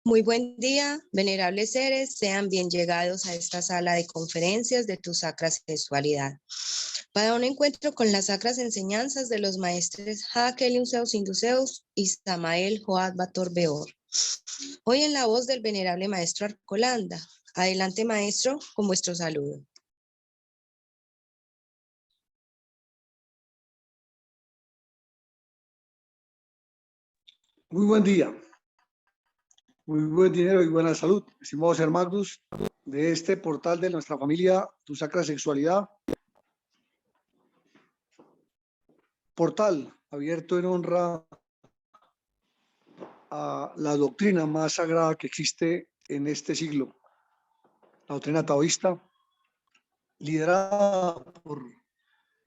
Muy buen día, venerables seres, sean bien llegados a esta sala de conferencias de tu sacra sexualidad, para un encuentro con las sacras enseñanzas de los maestres Hakel Zeus Induceus y Samael Joad Bator Beor. Hoy en la voz del venerable maestro Arcolanda. Adelante, maestro, con vuestro saludo. Muy buen día, muy buen dinero y buena salud, estimados hermanos de este portal de nuestra familia, Tu Sacra Sexualidad. Portal abierto en honra a la doctrina más sagrada que existe en este siglo, la doctrina taoísta, liderada por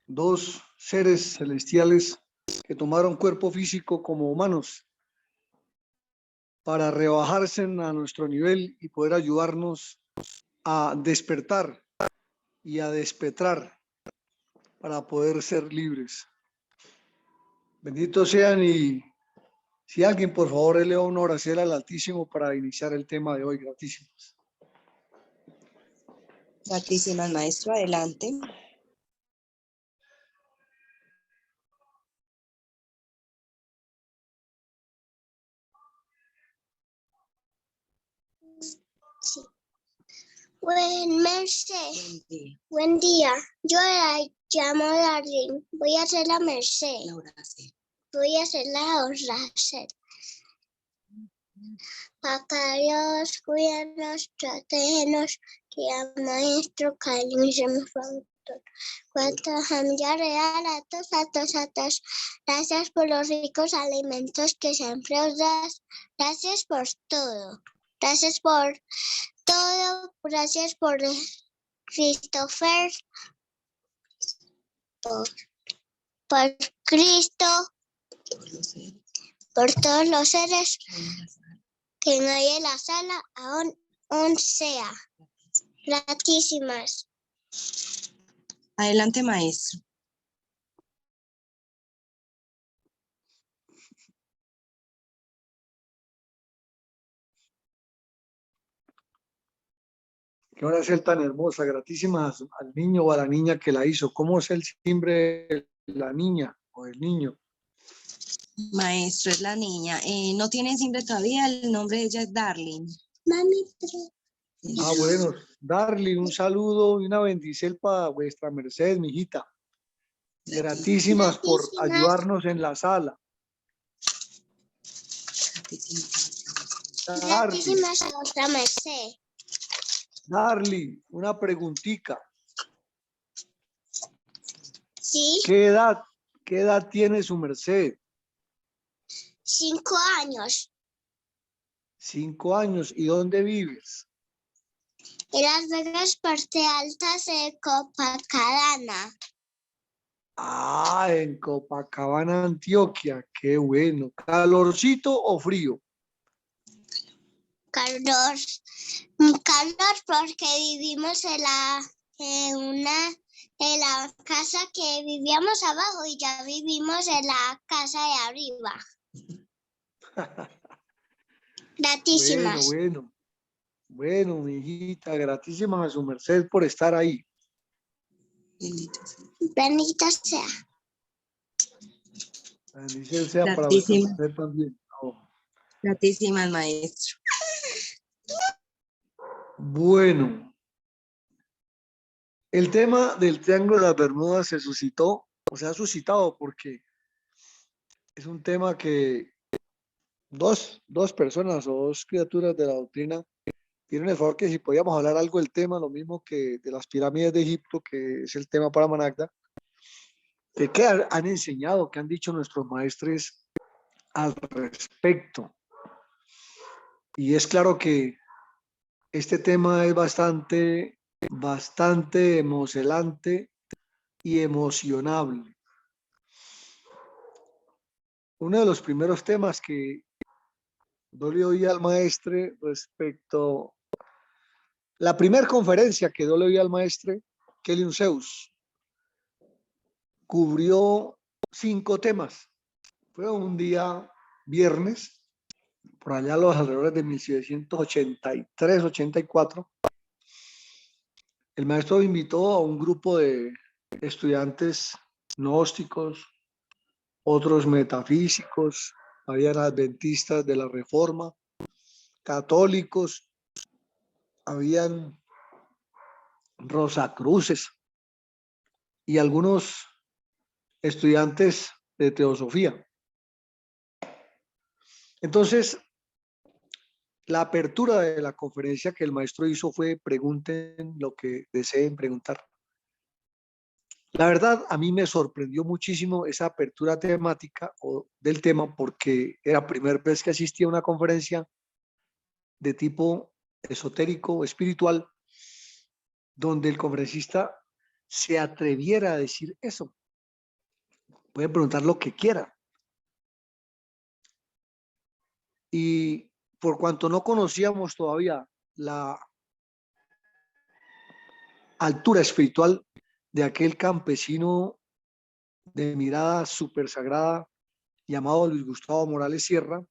dos seres celestiales que tomaron cuerpo físico como humanos para rebajarse a nuestro nivel y poder ayudarnos a despertar y a despetrar para poder ser libres. Benditos sean, y si alguien por favor eleva una oración al Altísimo para iniciar el tema de hoy. Gratísimos. Gratísimas, maestro, adelante. Sí. Buen día. Yo la llamo Darlene. Voy a hacer la merced. Voy a hacer la oración. Acá Dios, cuídanos, protégenos, que a maestro Calimísimo cuánta familia real, a todos. Gracias por los ricos alimentos que siempre os das. Gracias por todo. Gracias por todo. Gracias por Christopher, por Cristo, por todos los seres que no hay en la sala, aún sea. Gratísimas. Adelante, maestro. Qué oración tan hermosa, gratísimas al niño o a la niña que la hizo. ¿Cómo es el timbre de la niña o del niño? Maestro, es la niña. No tiene timbre todavía, el nombre de ella es Darlene. Mami, Bueno, Darle un saludo y una bendición para vuestra merced, mijita. Gratísimas por ayudarnos en la sala. Gratísimas a vuestra merced. Darly, una preguntita. ¿Sí? ¿Qué edad tiene su merced? 5 años. 5 años. ¿Y dónde vives? En Las Vegas, parte altas de Copacabana. En Copacabana, Antioquia. Qué bueno. ¿Calorcito o frío? Calor porque vivimos en la casa que vivíamos abajo y ya vivimos en la casa de arriba. Gratísimas. Bueno, mi hijita, gratísimas a su merced por estar ahí. Bendito sea. Bendición sea para vuestra merced también. Gratísimas, maestro. Bueno, el tema del Triángulo de las Bermudas se suscitó, o se ha suscitado porque es un tema que dos personas o dos criaturas de la doctrina tienen el favor que si podíamos hablar algo del tema, lo mismo que de las pirámides de Egipto, que es el tema para Managda, de qué han enseñado, qué han dicho nuestros maestres al respecto. Y es claro que este tema es bastante emocionante y emocionable. Uno de los primeros temas que yo le oí al maestre respecto, la primera conferencia que yo le oí al maestre, Kelly Zeus, cubrió 5 temas. Fue un día viernes por allá a los alrededores de 1783-84, el maestro invitó a un grupo de estudiantes gnósticos, otros metafísicos, habían adventistas de la Reforma, católicos, habían rosacruces y algunos estudiantes de teosofía. Entonces, la apertura de la conferencia que el maestro hizo fue: pregunten lo que deseen preguntar. La verdad, a mí me sorprendió muchísimo esa apertura temática o del tema, porque era la primera vez que asistía a una conferencia de tipo esotérico o espiritual, donde el conferencista se atreviera a decir eso. Pueden preguntar lo que quieran. Y por cuanto no conocíamos todavía la altura espiritual de aquel campesino de mirada súper sagrada llamado Luis Gustavo Morales Sierra,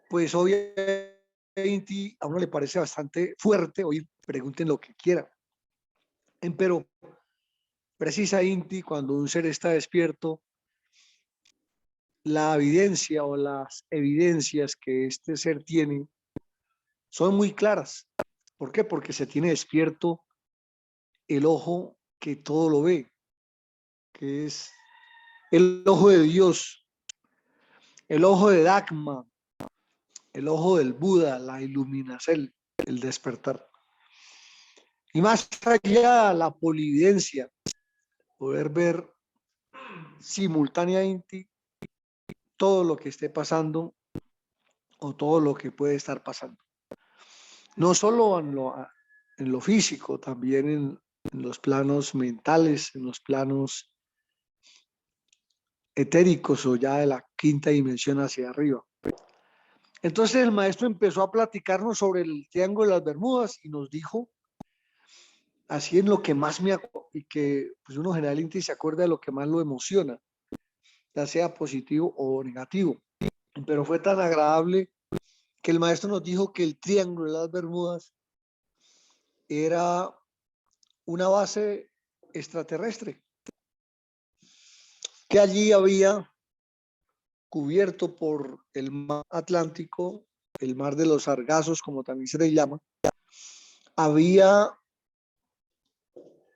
pues obviamente a uno le parece bastante fuerte oír: pregunten lo que quieran. Pero precisa Inti, cuando un ser está despierto, la evidencia o las evidencias que este ser tiene son muy claras. ¿Por qué? Porque se tiene despierto el ojo que todo lo ve, que es el ojo de Dios, el ojo de Dagma, el ojo del Buda, la iluminación, el despertar. Y más allá, la polividencia, poder ver simultáneamente todo lo que esté pasando o todo lo que puede estar pasando. No solo en lo físico, también en los planos mentales, en los planos etéricos o ya de la quinta dimensión hacia arriba. Entonces el maestro empezó a platicarnos sobre el Triángulo de las Bermudas y nos dijo, así en lo que más y que pues uno generalmente se acuerda de lo que más lo emociona, ya sea positivo o negativo. Pero fue tan agradable que el maestro nos dijo que el Triángulo de las Bermudas era una base extraterrestre, que allí había, cubierto por el mar Atlántico, el mar de los Sargazos, como también se le llama, había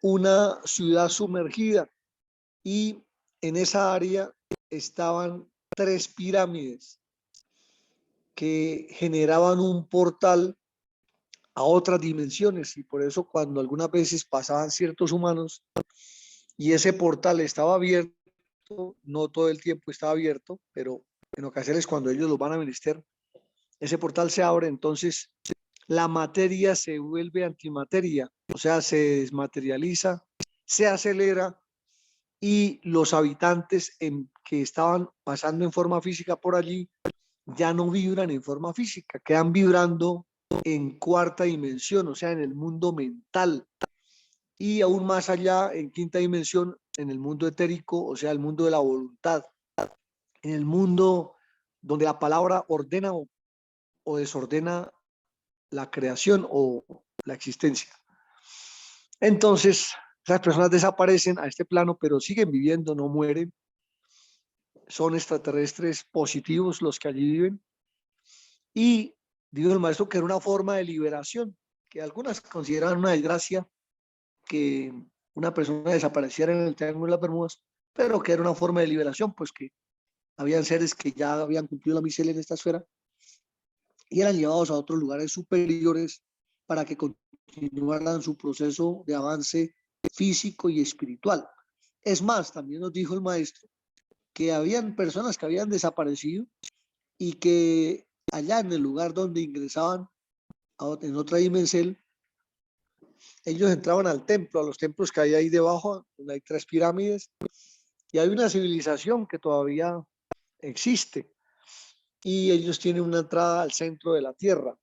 una ciudad sumergida y en esa área estaban 3 pirámides que generaban un portal a otras dimensiones, y por eso cuando algunas veces pasaban ciertos humanos y ese portal estaba abierto, no todo el tiempo estaba abierto, pero en ocasiones cuando ellos los van a menester, ese portal se abre, entonces la materia se vuelve antimateria, o sea, se desmaterializa, se acelera, y los habitantes que estaban pasando en forma física por allí ya no vibran en forma física, quedan vibrando en cuarta dimensión, o sea, en el mundo mental, y aún más allá, en quinta dimensión, en el mundo etérico, o sea, el mundo de la voluntad, en el mundo donde la palabra ordena o desordena la creación o la existencia. Entonces, esas personas desaparecen a este plano, pero siguen viviendo, no mueren. Son extraterrestres positivos los que allí viven. Y dijo el maestro que era una forma de liberación, que algunas consideran una desgracia que una persona desapareciera en el Triángulo de las Bermudas, pero que era una forma de liberación, pues que habían seres que ya habían cumplido la misión en esta esfera y eran llevados a otros lugares superiores para que continuaran su proceso de avance físico y espiritual. Es más, también nos dijo el maestro que habían personas que habían desaparecido y que allá en el lugar donde ingresaban en otra dimensión, ellos entraban al templo, a los templos que hay ahí debajo, donde hay 3 pirámides, y hay una civilización que todavía existe, y ellos tienen una entrada al centro de la Tierra,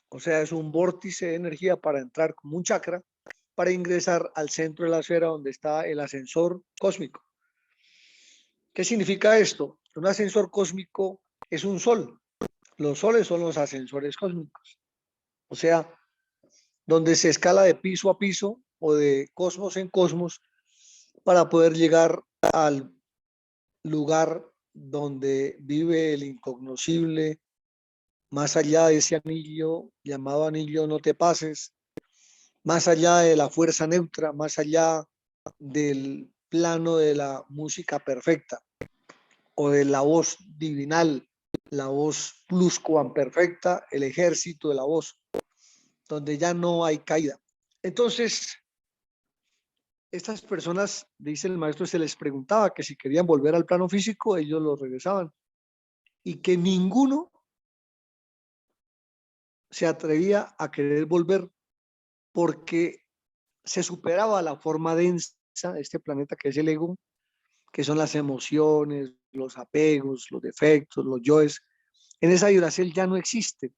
o sea, es un vórtice de energía para entrar como un chakra, para ingresar al centro de la esfera donde está el ascensor cósmico. ¿Qué significa esto? Un ascensor cósmico es un sol, Los soles son los ascensores cósmicos. O sea, donde se escala de piso a piso o de cosmos en cosmos para poder llegar al lugar donde vive el incognoscible, más allá de ese anillo llamado anillo no te pases, más allá de la fuerza neutra, más allá del plano de la música perfecta o de la voz divinal, la voz pluscuamperfecta, el ejército de la voz, donde ya no hay caída. Entonces, estas personas, dice el maestro, se les preguntaba que si querían volver al plano físico, ellos lo regresaban y que ninguno se atrevía a querer volver porque se superaba la forma densa de este planeta que es el ego, que son las emociones, los apegos, los defectos, los yoes. En esa vibración ya no existe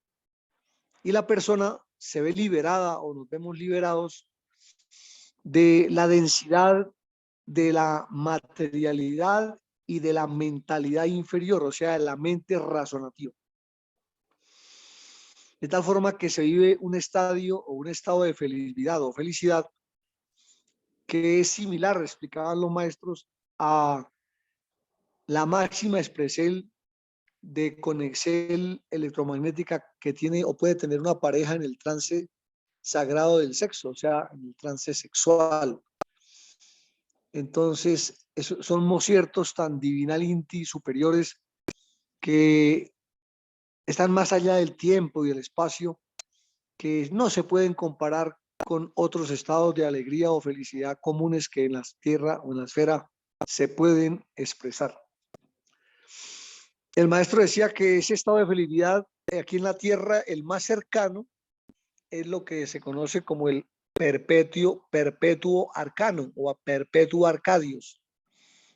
y la persona se ve liberada o nos vemos liberados de la densidad de la materialidad y de la mentalidad inferior, o sea, de la mente razonativa. De tal forma que se vive un estadio o un estado de felicidad o felicidad que es similar, explicaban los maestros, a la máxima expresión de conexión electromagnética que tiene o puede tener una pareja en el trance sagrado del sexo, o sea, en el trance sexual. Entonces, somos ciertos tan divinal inti superiores que están más allá del tiempo y del espacio, que no se pueden comparar con otros estados de alegría o felicidad comunes que en la tierra o en la esfera se pueden expresar. El maestro decía que ese estado de felicidad aquí en la tierra, el más cercano, es lo que se conoce como el perpetuo arcano o perpetuo arcadios,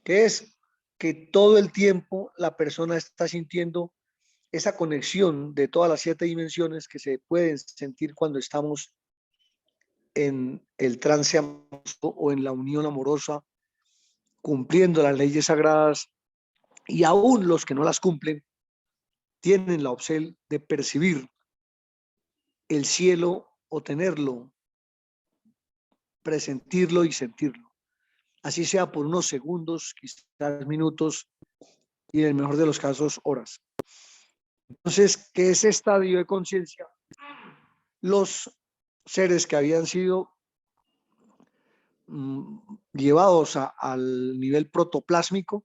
que es que todo el tiempo la persona está sintiendo esa conexión de todas las 7 dimensiones que se pueden sentir cuando estamos en el trance amoroso o en la unión amorosa, cumpliendo las leyes sagradas, y aún los que no las cumplen tienen la opción de percibir el cielo o tenerlo, presentirlo y sentirlo. Así sea por unos segundos, quizás minutos y en el mejor de los casos horas. Entonces, ¿qué es ese estadio de conciencia? Los seres que habían sido llevados al nivel protoplásmico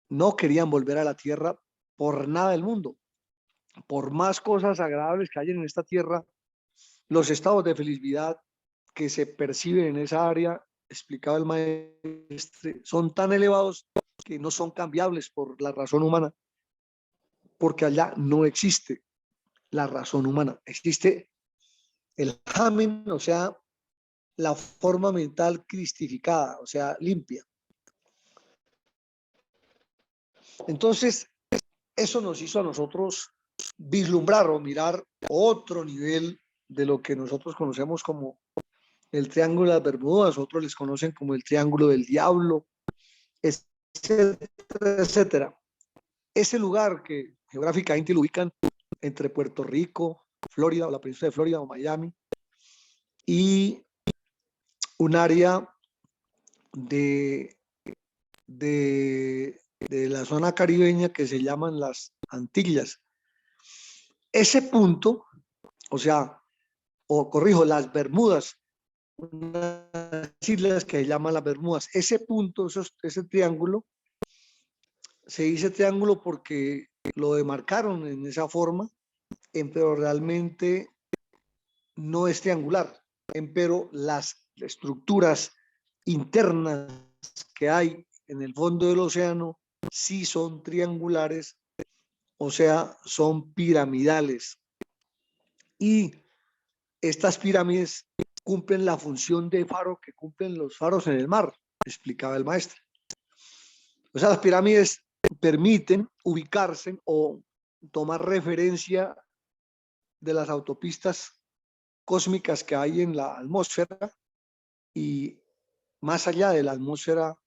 no querían volver a la Tierra por nada del mundo. Por más cosas agradables que hayan en esta Tierra, los estados de felicidad que se perciben en esa área, explicaba el maestro, son tan elevados que no son cambiables por la razón humana, porque allá no existe la razón humana, existe el hamen, o sea, la forma mental cristificada, o sea, limpia. Entonces, eso nos hizo a nosotros vislumbrar o mirar otro nivel de lo que nosotros conocemos como el Triángulo de las Bermudas, otros les conocen como el Triángulo del Diablo, etcétera, etcétera. Ese lugar que geográficamente lo ubican entre Puerto Rico, Florida, o la península de Florida o Miami, y un área de la zona caribeña que se llaman las Antillas. Ese punto, o sea, o corrijo, las Bermudas, unas islas que se llaman las Bermudas, ese punto, ese triángulo, se dice triángulo porque lo demarcaron en esa forma, pero realmente no es triangular, pero las estructuras internas que hay en el fondo del océano sí son triangulares, o sea, son piramidales. Y estas pirámides cumplen la función de faro que cumplen los faros en el mar, explicaba el maestro. O sea, las pirámides permiten ubicarse o tomar referencia de las autopistas cósmicas que hay en la atmósfera y más allá de la atmósfera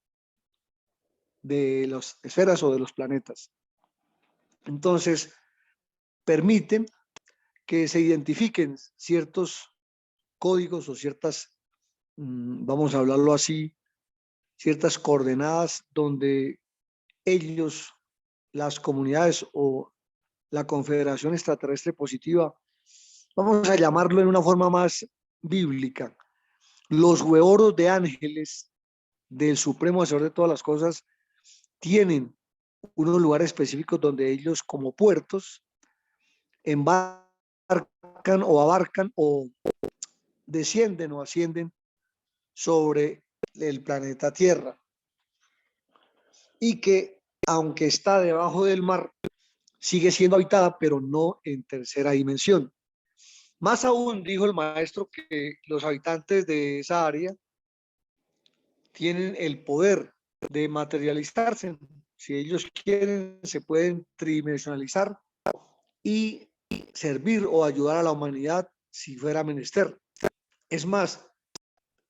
de las esferas o de los planetas. Entonces, permiten que se identifiquen ciertos códigos o ciertas, vamos a hablarlo así, ciertas coordenadas donde ellos, las comunidades o la Confederación Extraterrestre Positiva, vamos a llamarlo en una forma más bíblica, los huevoros de ángeles del Supremo Hacedor de todas las cosas tienen unos lugares específicos donde ellos como puertos embarcan o abarcan o descienden o ascienden sobre el planeta Tierra y que aunque está debajo del mar sigue siendo habitada pero no en tercera dimensión. Más aún dijo el maestro que los habitantes de esa área tienen el poder de materializarse. Si ellos quieren, se pueden tridimensionalizar y servir o ayudar a la humanidad si fuera menester. Es más,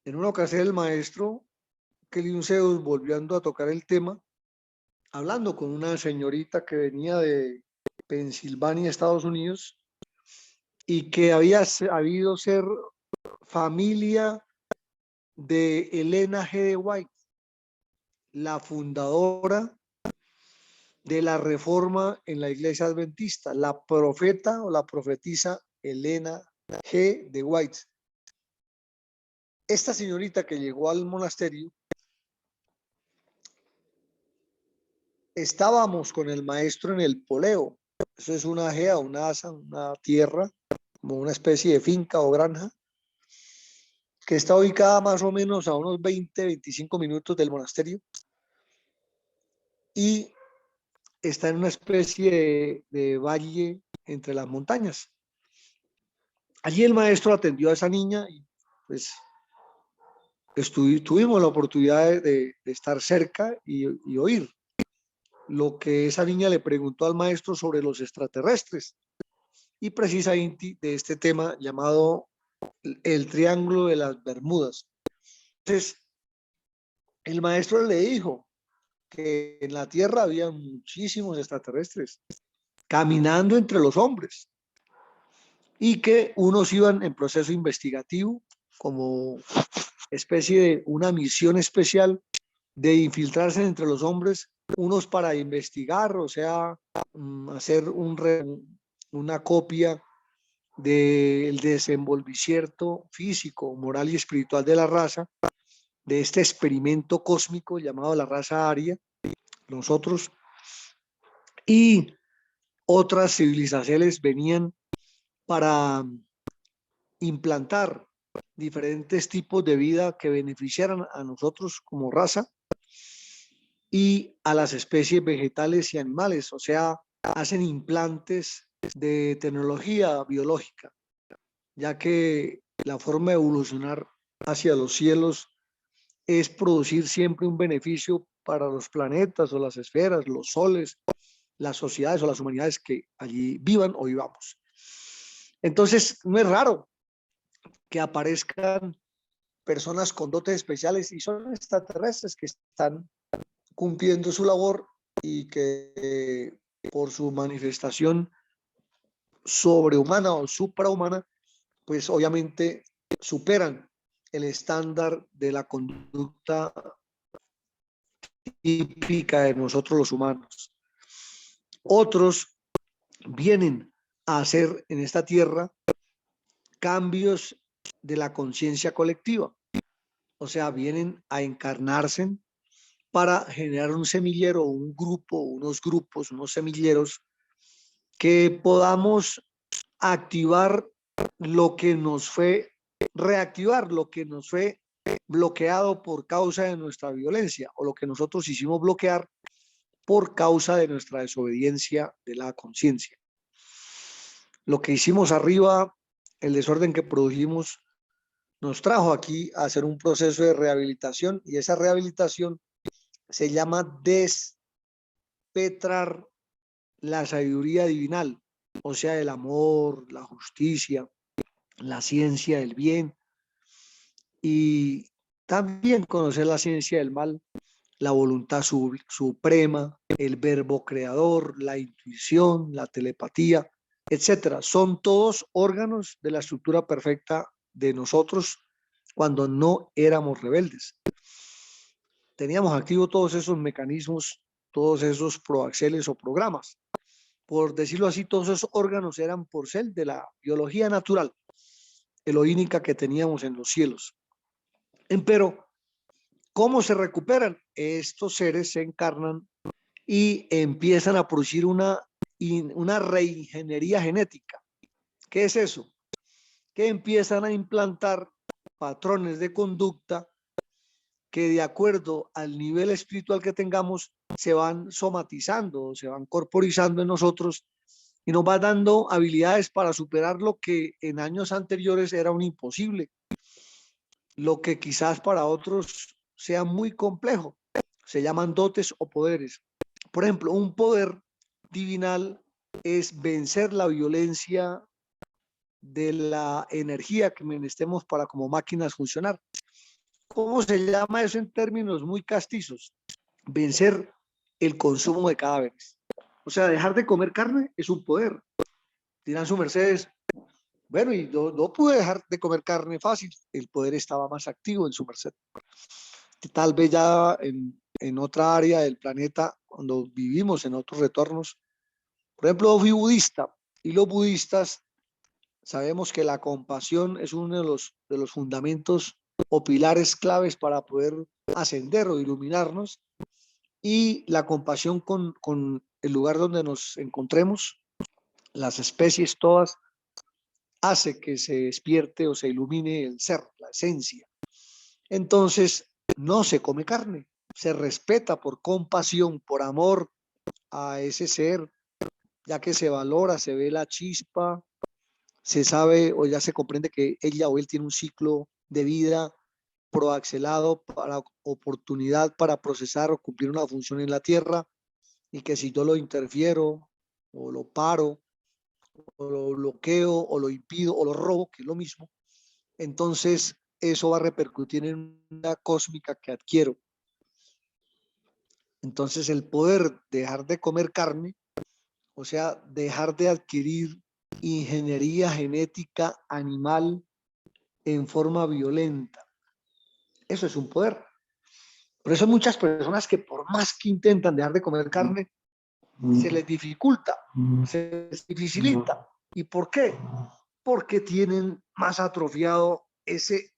en una ocasión el maestro Kelly Zeus, volviendo a tocar el tema, hablando con una señorita que venía de Pensilvania, Estados Unidos, y que había habido ser familia de Elena G. de White, la fundadora de la reforma en la iglesia adventista, la profeta o la profetisa Elena G. de White. Esta señorita que llegó al monasterio, estábamos con el maestro en el poleo. Eso es una gea, una asa, una tierra, como una especie de finca o granja, que está ubicada más o menos a unos 20-25 minutos del monasterio y está en una especie de valle entre las montañas. Allí el maestro atendió a esa niña y pues tuvimos la oportunidad de estar cerca y oír lo que esa niña le preguntó al maestro sobre los extraterrestres y precisamente de este tema llamado el Triángulo de las Bermudas. Entonces, el maestro le dijo que en la Tierra había muchísimos extraterrestres caminando entre los hombres y que unos iban en proceso investigativo como especie de una misión especial de infiltrarse entre los hombres, unos para investigar, o sea, hacer una copia del desenvolvimiento físico, moral y espiritual de la raza, de este experimento cósmico llamado la raza aria, nosotros, y otras civilizaciones venían para implantar diferentes tipos de vida que beneficiaran a nosotros como raza y a las especies vegetales y animales, o sea, hacen implantes de tecnología biológica, ya que la forma de evolucionar hacia los cielos es producir siempre un beneficio para los planetas o las esferas, los soles, las sociedades o las humanidades que allí vivan o vivamos. Entonces, no es raro que aparezcan personas con dotes especiales y son extraterrestres que están cumpliendo su labor y que por su manifestación sobrehumana o suprahumana, pues obviamente superan el estándar de la conducta típica de nosotros los humanos. Otros vienen a hacer en esta tierra cambios de la conciencia colectiva, o sea, vienen a encarnarse para generar un semillero, un grupo, unos grupos, unos semilleros que podamos activar lo que nos fue, reactivar lo que nos fue bloqueado por causa de nuestra violencia o lo que nosotros hicimos bloquear por causa de nuestra desobediencia de la conciencia. Lo que hicimos arriba, el desorden que produjimos, nos trajo aquí a hacer un proceso de rehabilitación y esa rehabilitación se llama despetrar la sabiduría divinal, o sea, el amor, la justicia, la ciencia del bien y también conocer la ciencia del mal, la voluntad suprema, el verbo creador, la intuición, la telepatía, etcétera. Son todos órganos de la estructura perfecta de nosotros cuando no éramos rebeldes. Teníamos activos todos esos mecanismos, todos esos proaxeles o programas. Por decirlo así, todos esos órganos eran por ser de la biología natural, elohínica que teníamos en los cielos. Pero, ¿cómo se recuperan? Estos seres se encarnan y empiezan a producir una reingeniería genética. ¿Qué es eso? Que empiezan a implantar patrones de conducta que de acuerdo al nivel espiritual que tengamos se van somatizando, se van corporizando en nosotros y nos va dando habilidades para superar lo que en años anteriores era un imposible, lo que quizás para otros sea muy complejo. Se llaman dotes o poderes. Por ejemplo, un poder divinal es vencer la violencia de la energía que menestemos para como máquinas funcionar. ¿Cómo se llama eso en términos muy castizos? Vencer el consumo de cadáveres. O sea, dejar de comer carne es un poder. Dirán su mercedes, bueno, y no pude dejar de comer carne fácil. El poder estaba más activo en su merced. Tal vez ya en otra área del planeta, cuando vivimos en otros retornos. Por ejemplo, yo fui budista y los budistas sabemos que la compasión es uno de los fundamentos o pilares claves para poder ascender o iluminarnos, y la compasión con el lugar donde nos encontremos, las especies todas, hace que se despierte o se ilumine el ser, la esencia. Entonces, no se come carne, se respeta por compasión, por amor a ese ser, ya que se valora, se ve la chispa, se sabe o ya se comprende que ella o él tiene un ciclo de vida proaxelado para oportunidad para procesar o cumplir una función en la tierra, y que si yo lo interfiero o lo paro o lo bloqueo o lo impido o lo robo, que es lo mismo, entonces eso va a repercutir en una cósmica que adquiero. Entonces el poder dejar de comer carne, o sea, dejar de adquirir ingeniería genética animal en forma violenta, eso es un poder. Por eso hay muchas personas que por más que intentan dejar de comer carne, se les dificulta, se les dificilita. ¿Y por qué? Porque tienen más atrofiado ese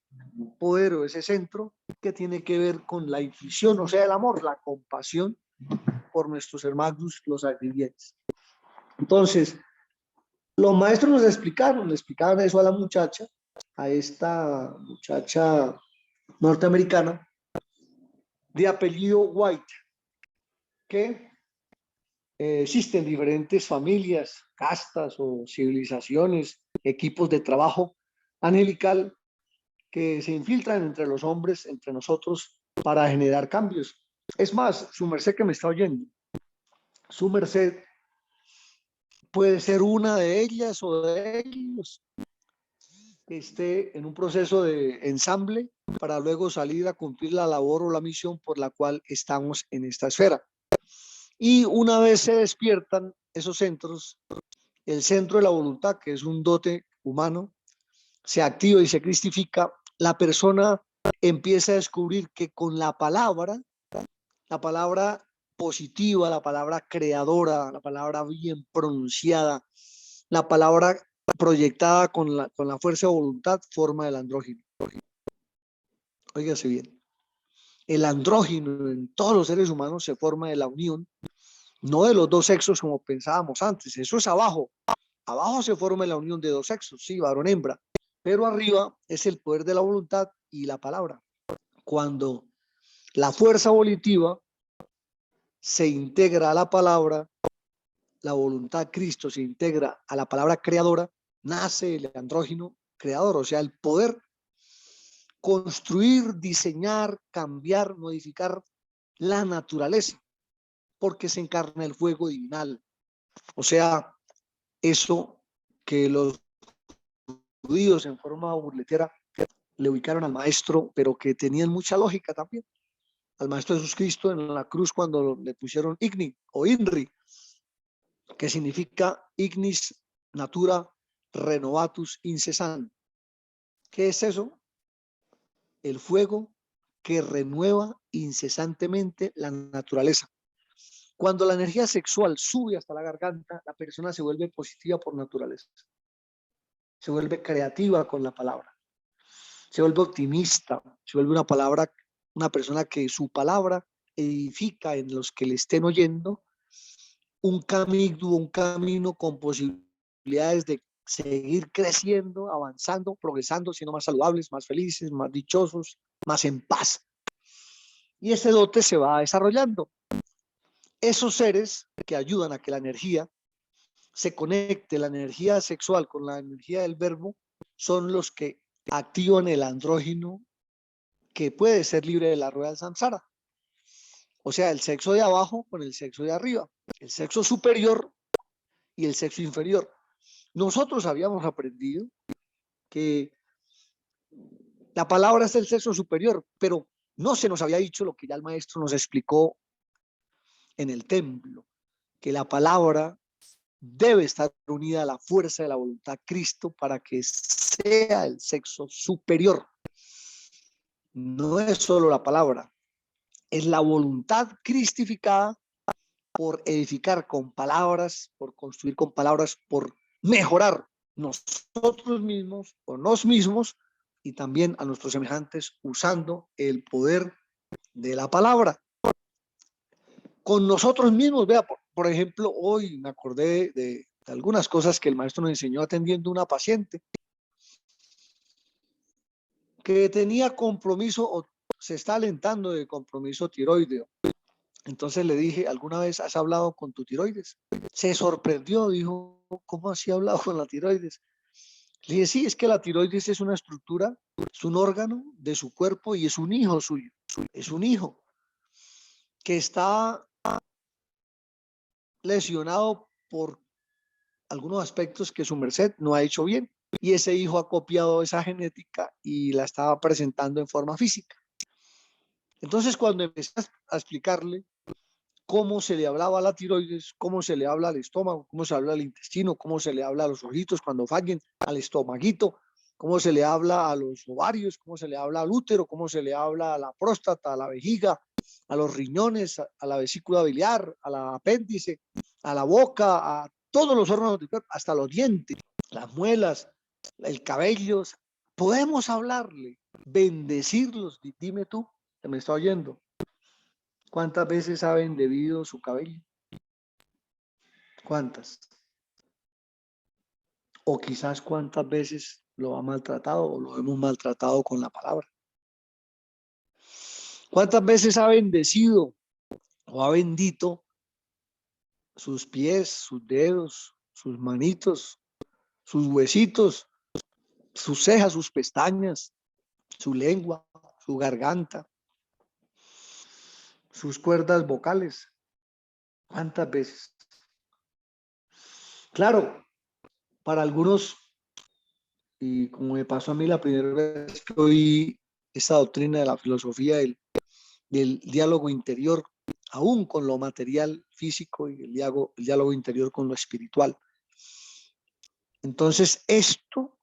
poder o ese centro que tiene que ver con la intuición, o sea, el amor, la compasión por nuestros hermanos, los agrivientes. Entonces, los maestros nos explicaron, le explicaban eso a la muchacha, a esta muchacha norteamericana de apellido White, que existen diferentes familias, castas o civilizaciones, equipos de trabajo angelical que se infiltran entre los hombres, entre nosotros, para generar cambios. Es más, su merced que me está oyendo, su merced puede ser una de ellas o de ellos que esté en un proceso de ensamble para luego salir a cumplir la labor o la misión por la cual estamos en esta esfera. Y una vez se despiertan esos centros, el centro de la voluntad, que es un dote humano, se activa y se cristifica, la persona empieza a descubrir que con la palabra positiva, la palabra creadora, la palabra bien pronunciada, la palabra proyectada con la fuerza de voluntad, forma el andrógino. Óigase bien. El andrógino en todos los seres humanos se forma de la unión, no de los dos sexos como pensábamos antes. Eso es abajo. Abajo se forma la unión de dos sexos, sí, varón, hembra. Pero arriba es el poder de la voluntad y la palabra. Cuando la fuerza volitiva se integra a la palabra, la voluntad Cristo se integra a la palabra creadora, nace el andrógino creador, o sea, el poder construir, diseñar, cambiar, modificar la naturaleza, porque se encarna el fuego divinal. O sea, eso que los judíos en forma burletera le ubicaron al maestro, pero que tenían mucha lógica también, al maestro Jesús Cristo en la cruz cuando le pusieron Igni o Inri, que significa ignis natura renovatus incessan. ¿Qué es eso? El fuego que renueva incesantemente la naturaleza. Cuando la energía sexual sube hasta la garganta, la persona se vuelve positiva por naturaleza. Se vuelve creativa con la palabra. Se vuelve optimista. Se vuelve una persona que su palabra edifica en los que le estén oyendo un camino con posibilidades de seguir creciendo, avanzando, progresando, siendo más saludables, más felices, más dichosos, más en paz. Y ese dote se va desarrollando. Esos seres que ayudan a que la energía se conecte, la energía sexual con la energía del verbo, son los que activan el andrógeno que puede ser libre de la rueda del samsara. O sea, el sexo de abajo con el sexo de arriba, el sexo superior y el sexo inferior. Nosotros habíamos aprendido que la palabra es el sexo superior, pero no se nos había dicho lo que ya el maestro nos explicó en el templo, que la palabra debe estar unida a la fuerza de la voluntad Cristo para que sea el sexo superior. No es solo la palabra, es la voluntad cristificada por edificar con palabras, por construir con palabras, por mejorar nosotros mismos o nos mismos y también a nuestros semejantes usando el poder de la palabra. Con nosotros mismos, vea, por ejemplo, hoy me acordé de algunas cosas que el maestro nos enseñó atendiendo a una paciente que tenía compromiso o se está alentando de compromiso tiroideo. Entonces le dije, ¿alguna vez has hablado con tu tiroides? Se sorprendió, dijo, ¿cómo así he hablado con la tiroides? Le dije, sí, es que la tiroides es una estructura, es un órgano de su cuerpo y es un hijo suyo, es un hijo que está lesionado por algunos aspectos que su merced no ha hecho bien. Y ese hijo ha copiado esa genética y la estaba presentando en forma física. Entonces, cuando empecé a explicarle cómo se le hablaba a la tiroides, cómo se le habla al estómago, cómo se habla al intestino, cómo se le habla a los ojitos cuando fallen, al estomaguito, cómo se le habla a los ovarios, cómo se le habla al útero, cómo se le habla a la próstata, a la vejiga, a los riñones, a la vesícula biliar, a la apéndice, a la boca, a todos los órganos del cuerpo, hasta los dientes, las muelas, el cabello. Podemos hablarle, bendecirlos. Dime tú, que me está oyendo, ¿cuántas veces ha bendecido su cabello? ¿Cuántas? O quizás cuántas veces lo ha maltratado o lo hemos maltratado con la palabra. ¿Cuántas veces ha bendecido o ha bendito sus pies, sus dedos, sus manitos, sus huesitos, sus cejas, sus pestañas, su lengua, su garganta, sus cuerdas vocales? ¿Cuántas veces? Claro, para algunos, y como me pasó a mí la primera vez que oí esa doctrina de la filosofía del diálogo interior, aún con lo material físico y el diálogo interior con lo espiritual. Entonces, esto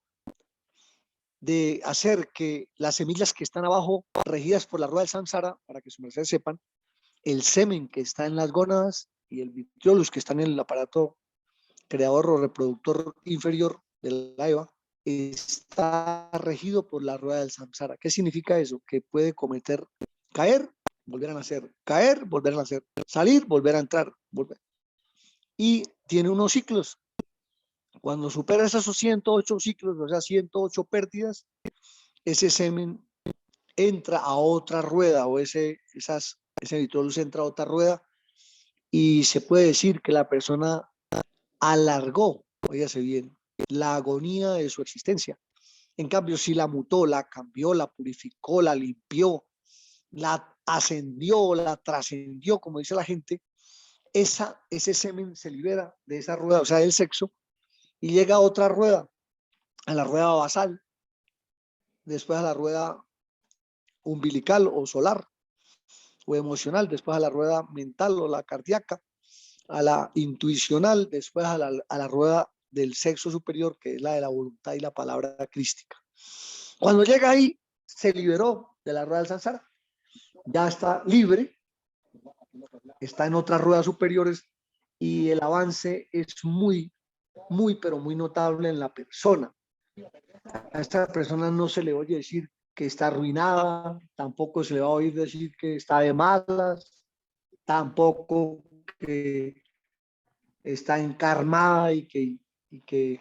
de hacer que las semillas que están abajo, regidas por la rueda del samsara, para que su merced sepan, el semen que está en las gónadas y el vitriolus que está en el aparato creador o reproductor inferior de la Eva, está regido por la rueda del samsara. ¿Qué significa eso? Que puede caer, volver a nacer, caer, volver a nacer, salir, volver a entrar, volver. Y tiene unos ciclos. Cuando supera esos 108 ciclos, o sea, 108 pérdidas, ese semen entra a otra rueda o ese vitrolus entra a otra rueda y se puede decir que la persona alargó, óigase bien, la agonía de su existencia. En cambio, si la mutó, la cambió, la purificó, la limpió, la ascendió, la trascendió, como dice la gente, ese semen se libera de esa rueda, o sea, del sexo, y llega a otra rueda, a la rueda basal, después a la rueda umbilical o solar o emocional, después a la rueda mental o la cardíaca, a la intuicional, después a la rueda del sexo superior, que es la de la voluntad y la palabra crística. Cuando llega ahí, se liberó de la rueda del samsara, ya está libre, está en otras ruedas superiores y el avance es muy, pero muy notable en la persona. A esta persona no se le oye decir que está arruinada, tampoco se le va a oír decir que está de malas, tampoco que está encarnada y que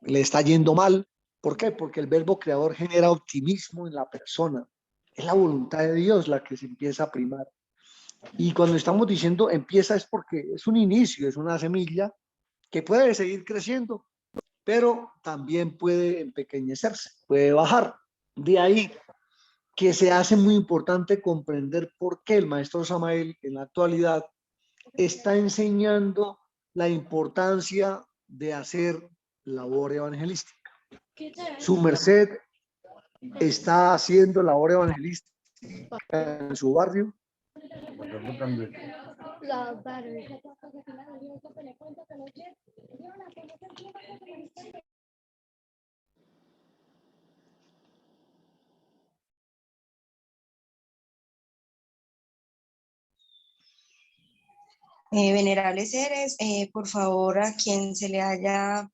le está yendo mal. ¿Por qué? Porque el verbo creador genera optimismo en la persona. Es la voluntad de Dios la que se empieza a primar. Y cuando estamos diciendo empieza es porque es un inicio, es una semilla que puede seguir creciendo, pero también puede empequeñecerse, puede bajar. De ahí que se hace muy importante comprender por qué el maestro Samael en la actualidad está enseñando la importancia de hacer labor evangelística. Su merced está haciendo labor evangelística en su barrio. Venerables seres, por favor, a quien se le haya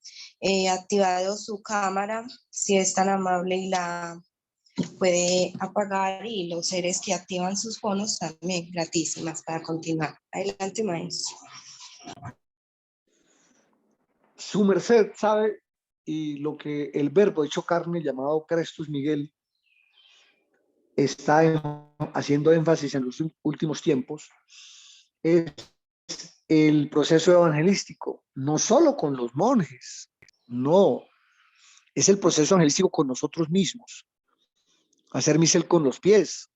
activado su cámara, si es tan amable y la puede apagar, y los seres que activan sus fonos también, gratísimas, para continuar. Adelante, maestro. Su merced sabe, y lo que el verbo hecho carne llamado Crestus Miguel está haciendo énfasis en los últimos tiempos, es el proceso evangelístico, no solo con los monjes, no, es el proceso evangelístico con nosotros mismos. Hacer misel con los pies,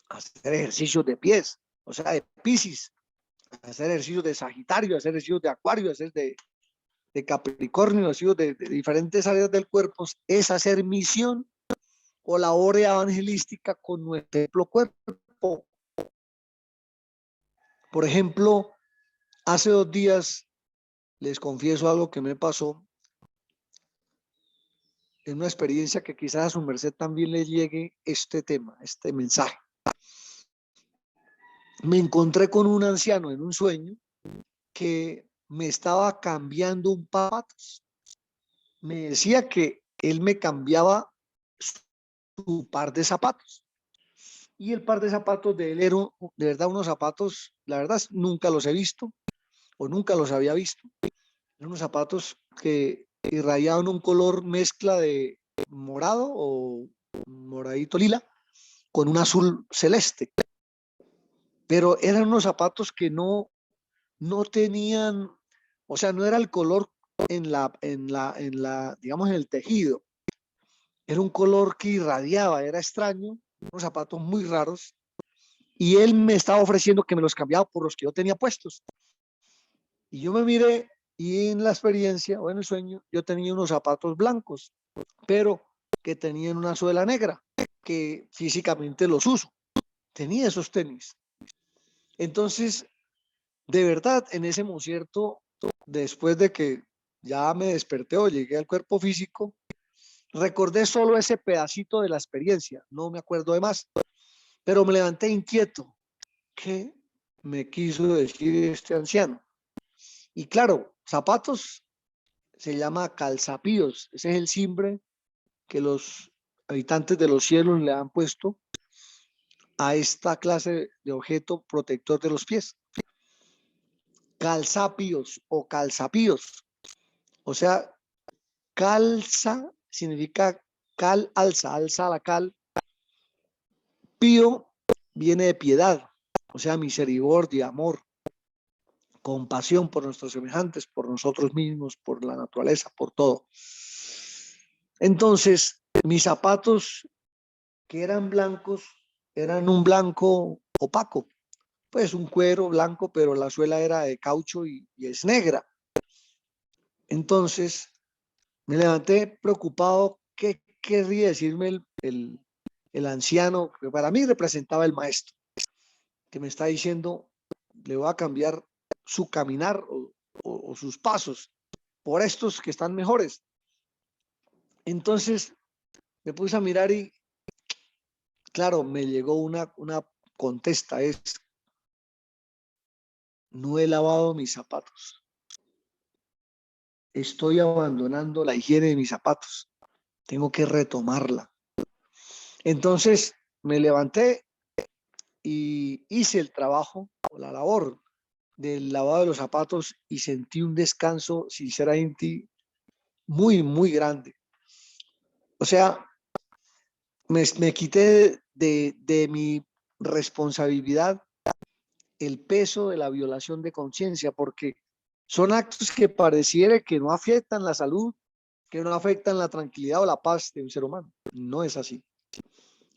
hacer ejercicios de pies, o sea, de Piscis, hacer ejercicios de Sagitario, hacer ejercicios de Acuario, hacer de Capricornio, ejercicios de diferentes áreas del cuerpo, es hacer misión o labor evangelística con nuestro cuerpo. Por ejemplo, hace 2 días les confieso algo que me pasó en una experiencia que quizás a su merced también le llegue este tema, este mensaje. Me encontré con un anciano en un sueño que me estaba cambiando un par de zapatos. Me decía que él me cambiaba su par de zapatos. Y el par de zapatos de él eran de verdad unos zapatos, la verdad nunca los he visto o nunca los había visto. Eran unos zapatos que irradiaban un color mezcla de morado o moradito lila con un azul celeste. Pero eran unos zapatos que no tenían, o sea, no era el color digamos, en el tejido. Era un color que irradiaba, era extraño, unos zapatos muy raros. Y él me estaba ofreciendo que me los cambiaba por los que yo tenía puestos. Y yo me miré y en la experiencia o en el sueño yo tenía unos zapatos blancos, pero que tenían una suela negra, que físicamente los uso. Tenía esos tenis. Entonces, de verdad, en ese concierto, después de que ya me desperté o llegué al cuerpo físico, recordé solo ese pedacito de la experiencia, no me acuerdo de más, pero me levanté inquieto. ¿Qué me quiso decir este anciano? Y claro, zapatos se llama calzapíos, ese es el simbre que los habitantes de los cielos le han puesto a esta clase de objeto protector de los pies. Calzapíos o calzapíos, o sea, calza significa cal, alza la cal. Pío viene de piedad, o sea, misericordia, amor, compasión por nuestros semejantes, por nosotros mismos, por la naturaleza, por todo. Entonces, mis zapatos que eran blancos, eran un blanco opaco, pues un cuero blanco, pero la suela era de caucho y es negra. Entonces, me levanté preocupado, ¿qué querría decirme el anciano, que para mí representaba el maestro, que me está diciendo, le voy a cambiar su caminar o sus pasos? por estos que están mejores. Entonces me puse a mirar y, claro, me llegó una contesta, es, no he lavado mis zapatos. Estoy abandonando la higiene de mis zapatos. Tengo que retomarla. Entonces me levanté y hice el trabajo o la labor del lavado de los zapatos y sentí un descanso, sinceramente, muy, muy grande. O sea, me quité de mi responsabilidad el peso de la violación de conciencia, porque son actos que pareciera que no afectan la salud, que no afectan la tranquilidad o la paz de un ser humano. No es así.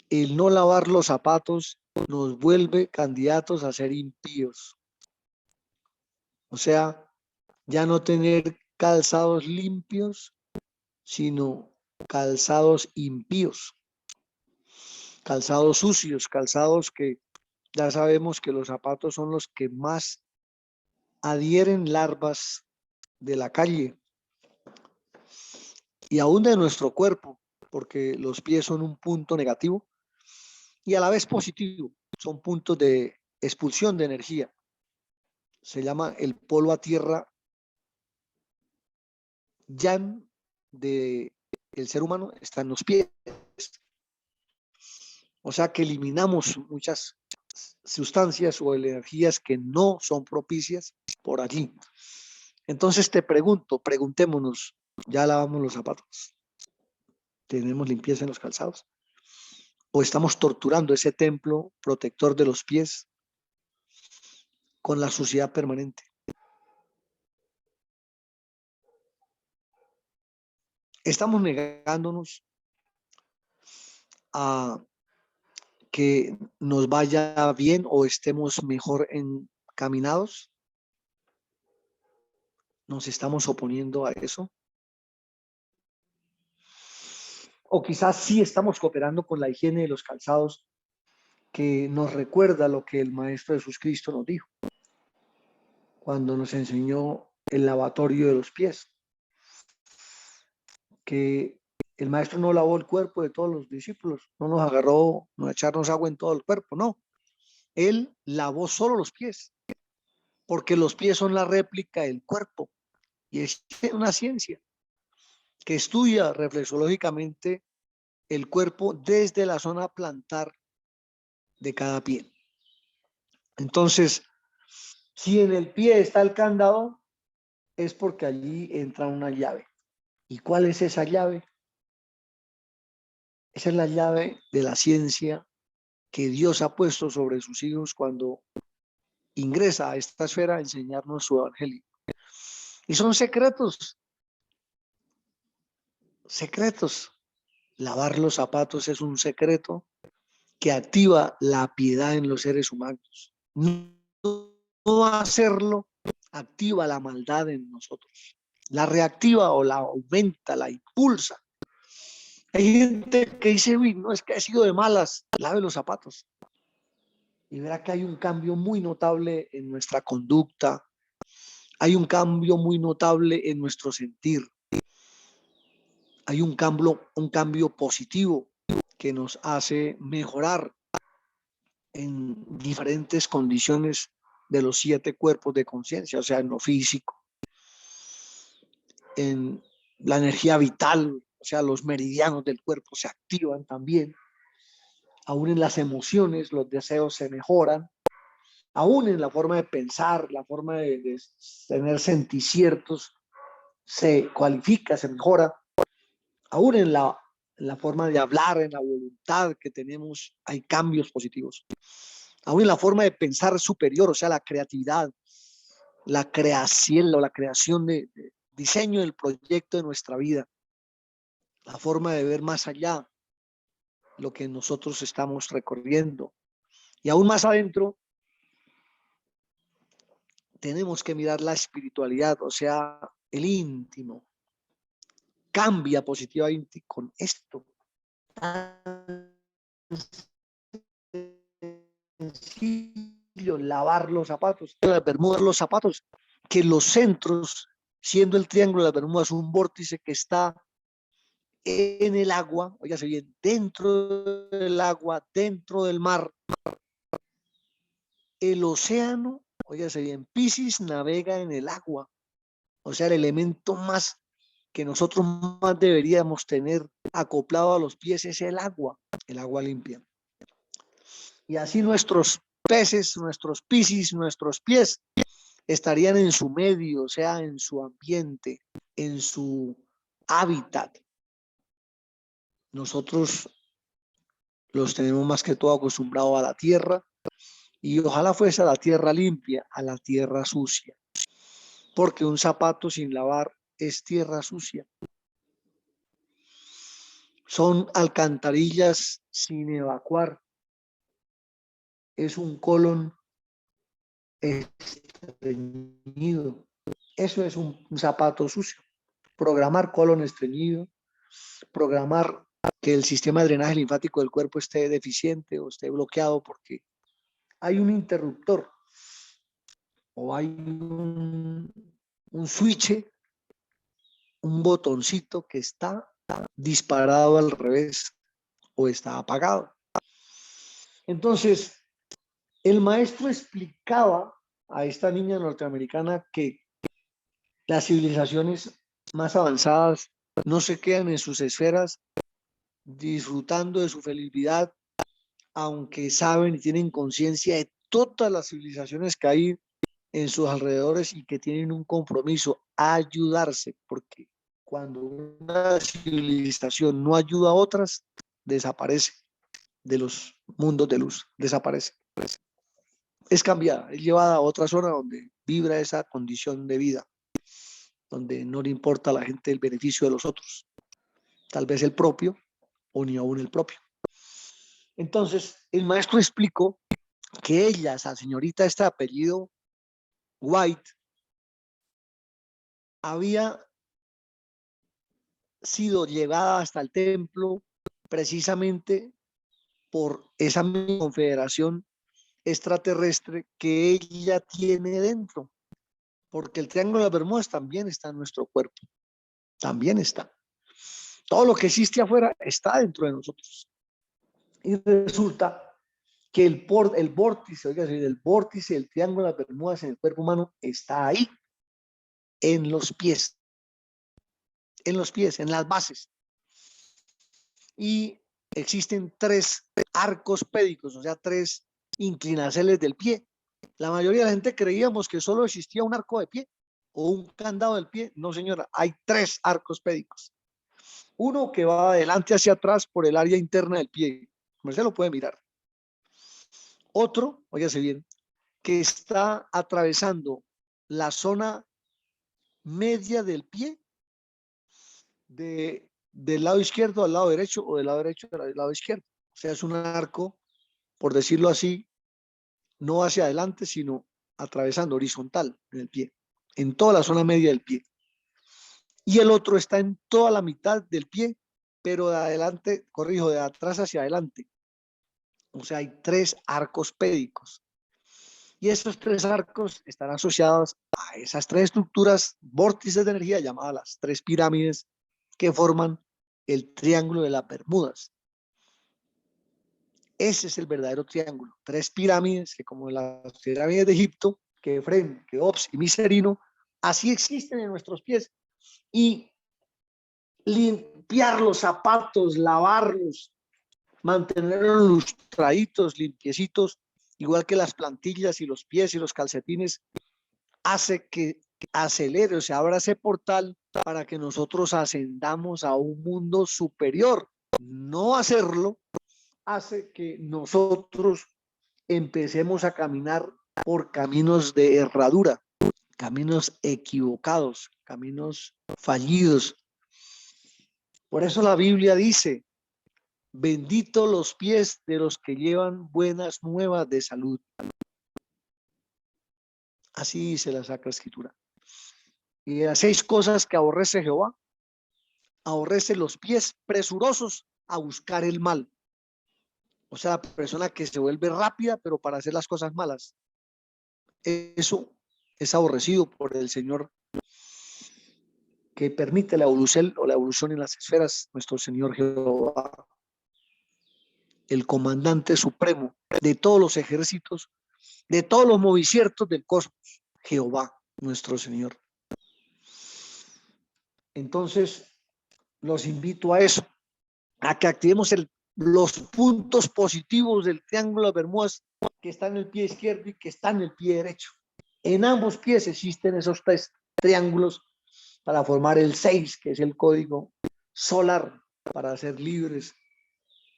El no lavar los zapatos nos vuelve candidatos a ser impíos. O sea, ya no tener calzados limpios, sino calzados impíos, calzados sucios, calzados que ya sabemos que los zapatos son los que más adhieren larvas de la calle y aún de nuestro cuerpo, porque los pies son un punto negativo y a la vez positivo, son puntos de expulsión de energía. Se llama el polo a tierra yan del ser humano, está en los pies. O sea que eliminamos muchas sustancias o energías que no son propicias por allí. Entonces te preguntémonos, ¿ya lavamos los zapatos? ¿Tenemos limpieza en los calzados? ¿O estamos torturando ese templo protector de los pies con la suciedad permanente? Estamos negándonos a que nos vaya bien o estemos mejor encaminados. ¿Nos estamos oponiendo a eso? O quizás sí estamos cooperando con la higiene de los calzados, que nos recuerda lo que el Maestro Jesús Cristo nos dijo cuando nos enseñó el lavatorio de los pies, que el Maestro no lavó el cuerpo de todos los discípulos, no nos agarró, no echarnos agua en todo el cuerpo, no. Él lavó solo los pies, porque los pies son la réplica del cuerpo, y es una ciencia que estudia reflexológicamente el cuerpo desde la zona plantar de cada pie. Entonces, si en el pie está el candado, es porque allí entra una llave. ¿Y cuál es esa llave? Esa es la llave de la ciencia que Dios ha puesto sobre sus hijos cuando ingresa a esta esfera a enseñarnos su evangelio. Y son secretos. Secretos. Lavar los zapatos es un secreto que activa la piedad en los seres humanos. No hacerlo activa la maldad en nosotros. La reactiva o la aumenta, la impulsa. Hay gente que dice, uy, no, es que he sido de malas, lave los zapatos. Y verá que hay un cambio muy notable en nuestra conducta, hay un cambio muy notable en nuestro sentir, hay un cambio positivo que nos hace mejorar en diferentes condiciones de los 7 cuerpos de conciencia, o sea, en lo físico, en la energía vital, o sea, los meridianos del cuerpo se activan también, aún en las emociones, los deseos se mejoran, aún en la forma de pensar, la forma de tener senticiertos se cualifica, se mejora, aún en la forma de hablar, en la voluntad que tenemos, hay cambios positivos. Aún en la forma de pensar superior, o sea, la creatividad, la creación o la creación de diseño del proyecto de nuestra vida, la forma de ver más allá lo que nosotros estamos recorriendo. Y aún más adentro, tenemos que mirar la espiritualidad, o sea, el íntimo. Cambia positivamente con esto. Sencillo, lavar los zapatos, bermudar los zapatos, que los centros siendo el Triángulo de las Bermudas un vórtice que está en el agua, óigase bien, dentro del agua, dentro del mar. El océano, óigase bien, Piscis navega en el agua, o sea, el elemento más que nosotros más deberíamos tener acoplado a los pies es el agua limpia. Y así nuestros peces, nuestros Piscis, nuestros pies estarían en su medio, o sea, en su ambiente, en su hábitat. Nosotros los tenemos más que todo acostumbrados a la tierra, y ojalá fuese a la tierra limpia, a la tierra sucia, porque un zapato sin lavar es tierra sucia. Son alcantarillas sin evacuar, es un colon estreñido, eso es un zapato sucio. Programar colon estreñido, programar que el sistema de drenaje linfático del cuerpo esté deficiente o esté bloqueado porque hay un interruptor o hay un switch, un botoncito que está disparado al revés o está apagado. Entonces, el maestro explicaba a esta niña norteamericana que las civilizaciones más avanzadas no se quedan en sus esferas disfrutando de su felicidad, aunque saben y tienen conciencia de todas las civilizaciones que hay en sus alrededores y que tienen un compromiso a ayudarse, porque cuando una civilización no ayuda a otras, desaparece de los mundos de luz, desaparece. Es cambiada, es llevada a otra zona donde vibra esa condición de vida, donde no le importa a la gente el beneficio de los otros, tal vez el propio o ni aún el propio. Entonces, el maestro explicó que ella, esa señorita, este apellido White, había sido llevada hasta el templo precisamente por esa confederación extraterrestre que ella tiene dentro, porque el Triángulo de las Bermudas también está en nuestro cuerpo, también está. Todo lo que existe afuera está dentro de nosotros. Y resulta que el vórtice, oiga, el vórtice del Triángulo de las Bermudas en el cuerpo humano está ahí, en los pies, en las bases. Y existen 3 arcos pédicos, o sea, 3 inclinaceles del pie. La mayoría de la gente creíamos que solo existía un arco de pie o un candado del pie. No, señora, hay 3 arcos pédicos. Uno que va adelante hacia atrás por el área interna del pie. Usted lo puede mirar. Otro, óyase bien, que está atravesando la zona media del pie, del lado izquierdo al lado derecho o del lado derecho al lado izquierdo. O sea, es un arco, por decirlo así, no hacia adelante, sino atravesando horizontal en el pie, en toda la zona media del pie. Y el otro está en toda la mitad del pie, pero de adelante, corrijo, de atrás hacia adelante. O sea, hay 3 arcos pédicos. Y estos 3 arcos están asociados a esas 3 estructuras, vórtices de energía llamadas las 3 pirámides que forman el Triángulo de las Bermudas. Ese es el verdadero triángulo. 3 pirámides que, como las pirámides de Egipto, Kefren, Keops y Miserino, así existen en nuestros pies. Y limpiar los zapatos, lavarlos, mantenerlos lustraditos, limpiecitos, igual que las plantillas y los pies y los calcetines, hace que acelere, o sea, abra ese portal para que nosotros ascendamos a un mundo superior. No hacerlo hace que nosotros empecemos a caminar por caminos de herradura, caminos equivocados, caminos fallidos. Por eso la Biblia dice: bendito los pies de los que llevan buenas nuevas de salud. Así dice la Sacra Escritura. Y de las 6 cosas que aborrece Jehová, aborrece los pies presurosos a buscar el mal. O sea, la persona que se vuelve rápida, pero para hacer las cosas malas. Eso es aborrecido por el Señor. que permite la evolución en las esferas, nuestro Señor Jehová, el comandante supremo de todos los ejércitos, de todos los moviciertos del cosmos, Jehová, nuestro Señor. Entonces, los invito a eso, a que activemos los puntos positivos del triángulo de Bermudas que está en el pie izquierdo y que está en el pie derecho. En ambos pies existen esos tres triángulos para formar el 6, que es el código solar, para ser libres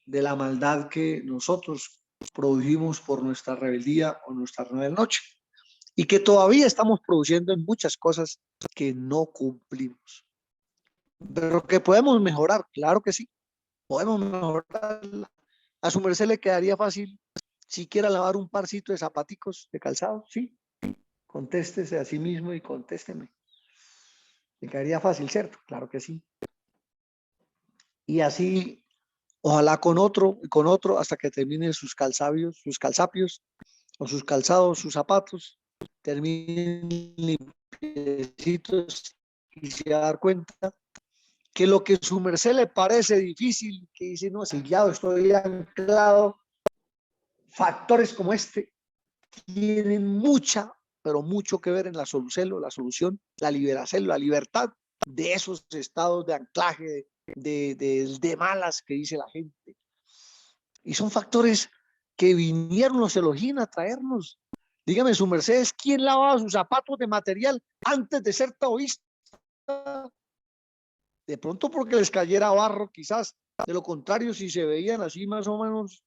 de la maldad que nosotros produjimos por nuestra rebeldía o nuestra rebel noche, y que todavía estamos produciendo en muchas cosas que no cumplimos. Pero que podemos mejorar, claro que sí, podemos mejorar. A su merced le quedaría fácil siquiera lavar un parcito de zapaticos de calzado, sí. Contéstese a sí mismo y contésteme. Le quedaría fácil, ¿cierto? Claro que sí. Y así, ojalá con otro, hasta que terminen sus calzapios, o sus calzados, sus zapatos, terminen limpiecitos y se va a dar cuenta que lo que su merced le parece difícil, que dice, no, si ya estoy anclado, factores como este tienen mucha, pero mucho que ver en la solución, la liberación, la libertad de esos estados de anclaje, de malas que dice la gente. Y son factores que vinieron los Elohim a traernos. Dígame, su merced, ¿quién lavaba sus zapatos de material antes de ser taoísta? De pronto porque les cayera barro, quizás. De lo contrario, si se veían así más o menos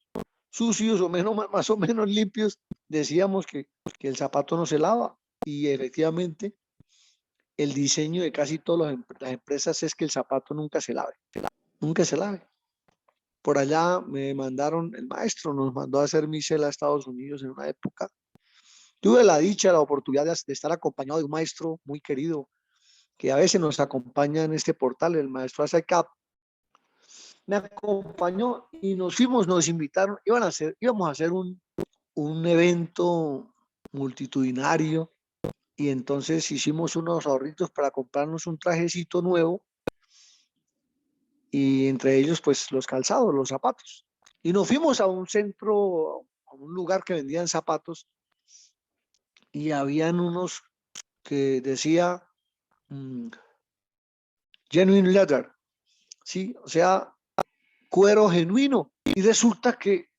sucios o más o menos limpios, decíamos que el zapato no se lava. Y efectivamente, el diseño de casi todas las empresas es que el zapato nunca se lave. Nunca se lave. Por allá me mandaron, el maestro nos mandó a hacer misa a Estados Unidos en una época. Tuve la dicha, la oportunidad de estar acompañado de un maestro muy querido, que a veces nos acompaña en este portal, el maestro Asaikap. Me acompañó y nos invitaron, íbamos a hacer un evento multitudinario, y entonces hicimos unos ahorritos para comprarnos un trajecito nuevo, y entre ellos pues los calzados, los zapatos. Y nos fuimos a un centro, a un lugar que vendían zapatos, y habían unos que decía genuine leather, ¿sí? O sea, cuero genuino. Y resulta que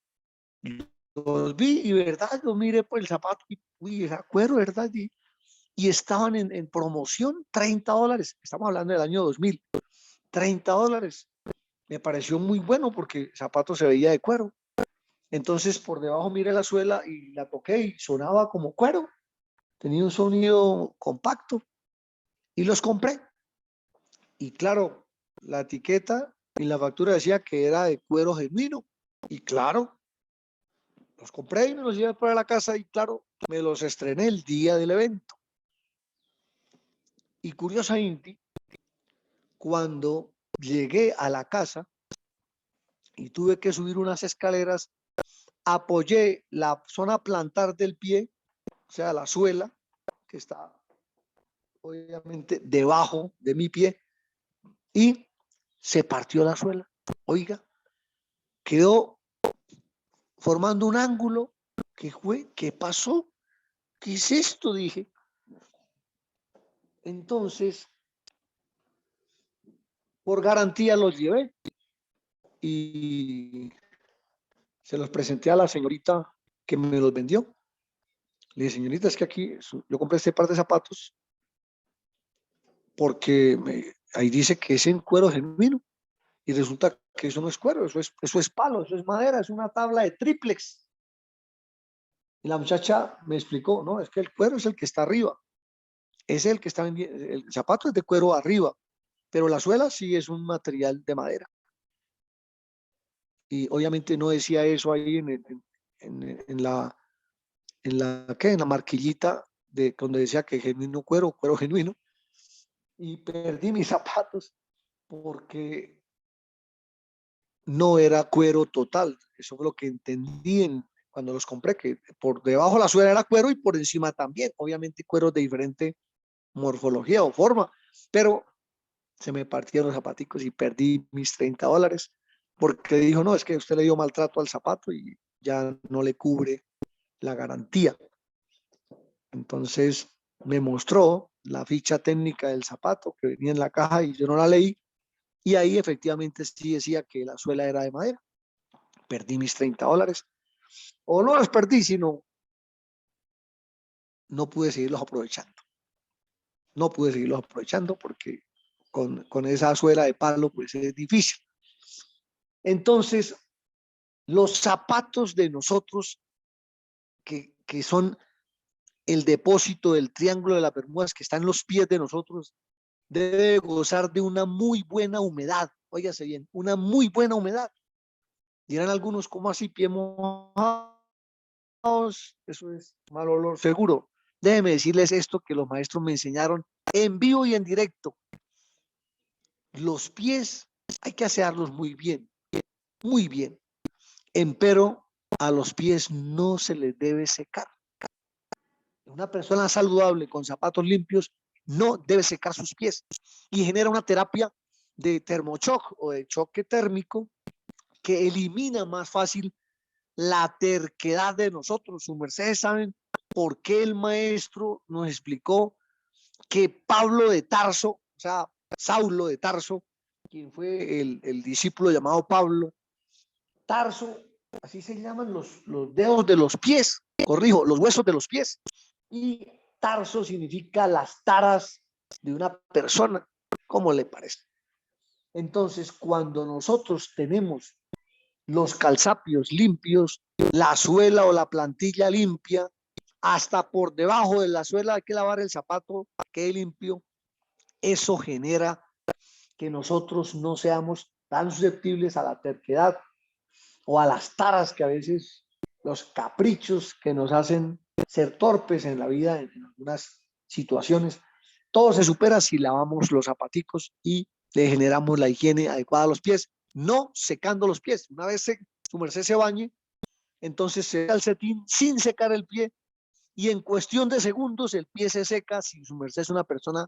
los vi y verdad, yo miré por el zapato y uy, era cuero, ¿verdad? Y estaban en promoción, $30. Estamos hablando del año 2000. $30. Me pareció muy bueno porque el zapato se veía de cuero. Entonces por debajo miré la suela y la toqué y sonaba como cuero. Tenía un sonido compacto y los compré. Y claro, la etiqueta y la factura decía que era de cuero genuino. Y claro, los compré y me los llevé para la casa y claro, me los estrené el día del evento. Y curiosamente, cuando llegué a la casa y tuve que subir unas escaleras, apoyé la zona plantar del pie, o sea, la suela, que está obviamente debajo de mi pie, y se partió la suela. Oiga, quedó formando un ángulo. ¿Qué pasó? ¿Qué es esto? Dije. Entonces, por garantía los llevé y se los presenté a la señorita que me los vendió. Le dije, señorita, es que aquí yo compré este par de zapatos porque ahí dice que es en cuero genuino y resulta que eso no es cuero, eso es palo, eso es madera, es una tabla de triplex. Y la muchacha me explicó, no, es que el cuero es el que está arriba, es el que está vendiendo, el zapato es de cuero arriba, pero la suela sí es un material de madera. Y obviamente no decía eso ahí en la marquillita de donde decía que genuino cuero genuino. Y perdí mis zapatos porque no era cuero total. Eso fue lo que entendí cuando los compré, que por debajo la suela era cuero y por encima también. Obviamente cuero de diferente morfología o forma, pero se me partieron los zapaticos y perdí mis $30, porque dijo, no, es que usted le dio maltrato al zapato y ya no le cubre la garantía. Entonces me mostró la ficha técnica del zapato que venía en la caja y yo no la leí, y ahí efectivamente sí decía que la suela era de madera. Perdí mis $30, o no los perdí, sino no pude seguirlos aprovechando. No pude seguirlos aprovechando porque con esa suela de palo pues es difícil. Entonces, los zapatos de nosotros, que son el depósito del triángulo de las Bermudas que está en los pies de nosotros, debe gozar de una muy buena humedad. Óigase bien, una muy buena humedad. Dirán algunos, ¿cómo así, pie mojado? Eso es mal olor, seguro. Déjenme decirles esto que los maestros me enseñaron en vivo y en directo. Los pies hay que asearlos muy bien, muy bien. Empero a los pies no se les debe secar. Una persona saludable con zapatos limpios no debe secar sus pies y genera una terapia de termochoc o de choque térmico que elimina más fácil la terquedad de nosotros. Sus mercedes saben por qué el maestro nos explicó que Pablo de Tarso, o sea, Saulo de Tarso, quien fue el discípulo llamado Pablo, Tarso, así se llaman los dedos de los pies, corrijo, los huesos de los pies. Y tarso significa las taras de una persona, ¿cómo le parece? Entonces, cuando nosotros tenemos los calzapios limpios, la suela o la plantilla limpia, hasta por debajo de la suela hay que lavar el zapato, quede limpio, eso genera que nosotros no seamos tan susceptibles a la terquedad o a las taras que a veces, los caprichos que nos hacen ser torpes en la vida en algunas situaciones. Todo se supera si lavamos los zapaticos y le generamos la higiene adecuada a los pies, no secando los pies. Una vez su merced se bañe, entonces se calcetín sin secar el pie y en cuestión de segundos el pie se seca. Si su merced es una persona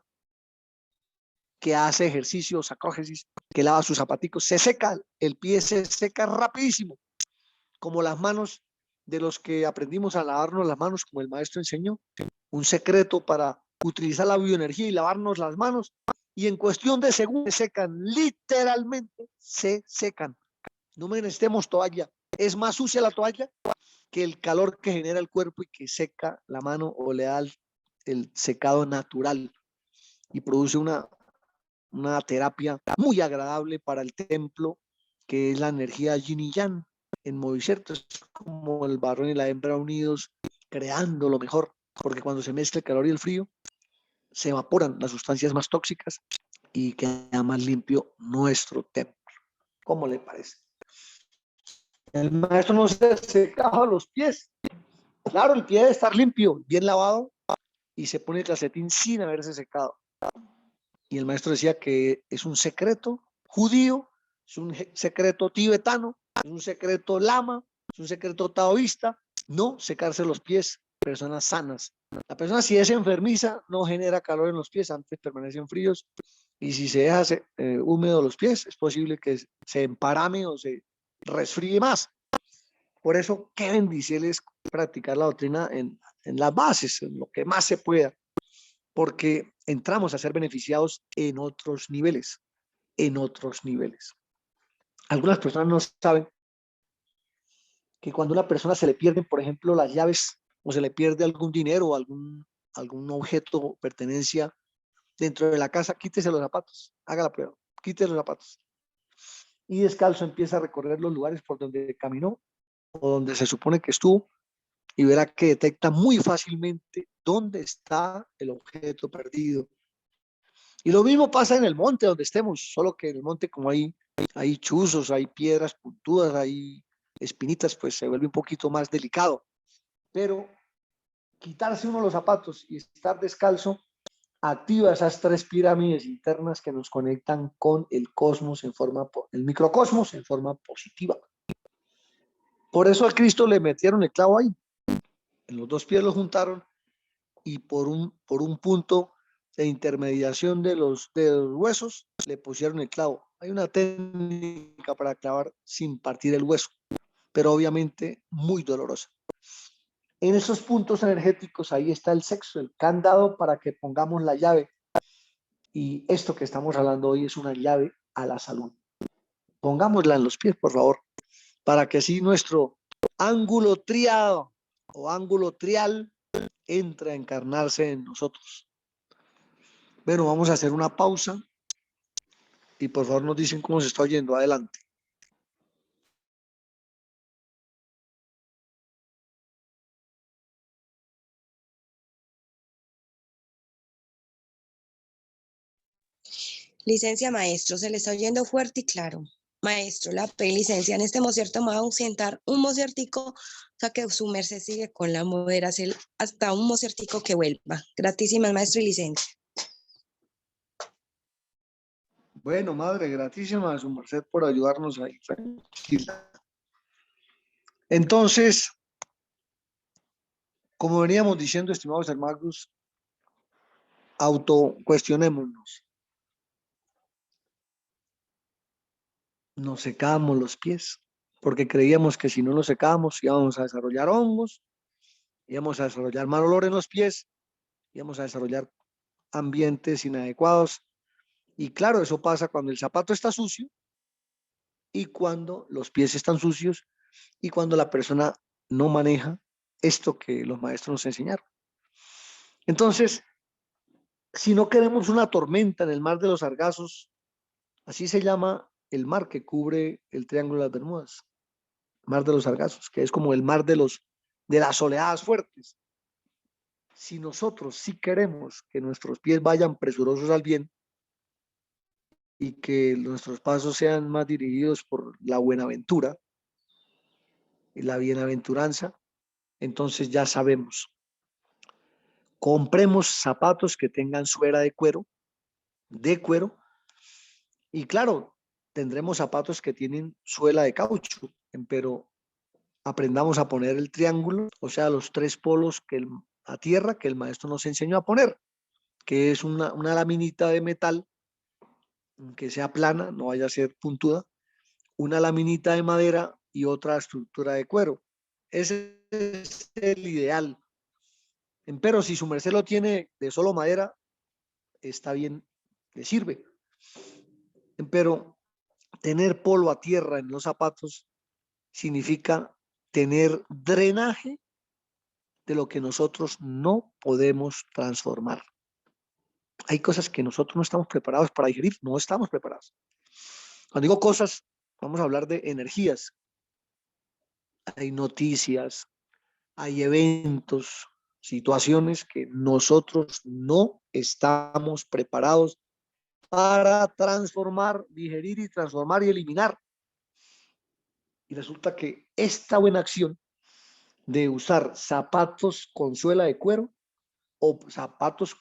que hace ejercicio, sacrógesis, que lava sus zapaticos, se seca, el pie se seca rapidísimo, como las manos de los que aprendimos a lavarnos las manos, como el maestro enseñó, un secreto para utilizar la bioenergía y lavarnos las manos, y en cuestión de segundos se secan, literalmente se secan. No necesitemos toalla, es más sucia la toalla que el calor que genera el cuerpo y que seca la mano o le da el secado natural y produce una terapia muy agradable para el templo, que es la energía yin y yang en movimiento. Es como el varón y la hembra unidos, creando lo mejor, porque cuando se mezcla el calor y el frío, se evaporan las sustancias más tóxicas y queda más limpio nuestro templo. ¿Cómo le parece? El maestro no se secaba los pies. Claro, el pie debe estar limpio, bien lavado, y se pone el calcetín sin haberse secado. Y el maestro decía que es un secreto judío, es un secreto tibetano, es un secreto lama, es un secreto taoísta, no secarse los pies, personas sanas. La persona, si es enfermiza, no genera calor en los pies, antes permanecen fríos, y si se deja húmedo los pies, es posible que se emparame o se resfríe más. Por eso, qué bendición es practicar la doctrina en las bases, en lo que más se pueda, porque entramos a ser beneficiados en otros niveles, en otros niveles. Algunas personas no saben que cuando a una persona se le pierden, por ejemplo, las llaves o se le pierde algún dinero o algún objeto o pertenencia dentro de la casa, quítese los zapatos, haga la prueba, quítese los zapatos. Y descalzo empieza a recorrer los lugares por donde caminó o donde se supone que estuvo y verá que detecta muy fácilmente dónde está el objeto perdido. Y lo mismo pasa en el monte donde estemos, solo que en el monte como hay chuzos, hay piedras puntudas, hay espinitas, pues se vuelve un poquito más delicado. Pero quitarse uno los zapatos y estar descalzo activa esas 3 pirámides internas que nos conectan con el cosmos el microcosmos en forma positiva. Por eso a Cristo le metieron el clavo ahí. En los 2 pies lo juntaron y por un punto de intermediación de los huesos, le pusieron el clavo. Hay una técnica para clavar sin partir el hueso, pero obviamente muy dolorosa. En esos puntos energéticos, ahí está el sexo, el candado para que pongamos la llave. Y esto que estamos hablando hoy es una llave a la salud. Pongámosla en los pies, por favor, para que así nuestro ángulo triado o ángulo trial entre a encarnarse en nosotros. Bueno, vamos a hacer una pausa y por favor nos dicen cómo se está oyendo. Adelante. Licencia, maestro, se le está oyendo fuerte y claro. Maestro, la P, licencia, en este mocierto me va a ausentar un mociertico, o sea que su merced sigue con la moderación hasta un mociertico que vuelva. Gratísimas, maestro, y licencia. Bueno, madre, gratísima a su merced por ayudarnos ahí. Tranquila. Entonces, como veníamos diciendo, estimados hermanos, autocuestionémonos. Nos secábamos los pies porque creíamos que si no nos secábamos íbamos a desarrollar hongos, íbamos a desarrollar mal olor en los pies, íbamos a desarrollar ambientes inadecuados. Y claro, eso pasa cuando el zapato está sucio y cuando los pies están sucios y cuando la persona no maneja esto que los maestros nos enseñaron. Entonces, si no queremos una tormenta en el mar de los Sargazos, así se llama el mar que cubre el Triángulo de las Bermudas, mar de los Sargazos, que es como el mar de las oleadas fuertes. Si nosotros sí queremos que nuestros pies vayan presurosos al bien y que nuestros pasos sean más dirigidos por la buenaventura y la bienaventuranza, entonces ya sabemos. Compremos zapatos que tengan suela de cuero, y claro, tendremos zapatos que tienen suela de caucho, pero aprendamos a poner el triángulo, o sea, los tres polos a tierra que el maestro nos enseñó a poner, que es una laminita de metal que sea plana, no vaya a ser puntuda, una laminita de madera y otra estructura de cuero. Ese es el ideal. Pero si su merced lo tiene de solo madera, está bien, le sirve. Pero tener polvo a tierra en los zapatos significa tener drenaje de lo que nosotros no podemos transformar. Hay cosas que nosotros no estamos preparados para digerir, no estamos preparados. Cuando digo cosas, vamos a hablar de energías. Hay noticias, hay eventos, situaciones que nosotros no estamos preparados para transformar, digerir y transformar y eliminar. Y resulta que esta buena acción de usar zapatos con suela de cuero o zapatos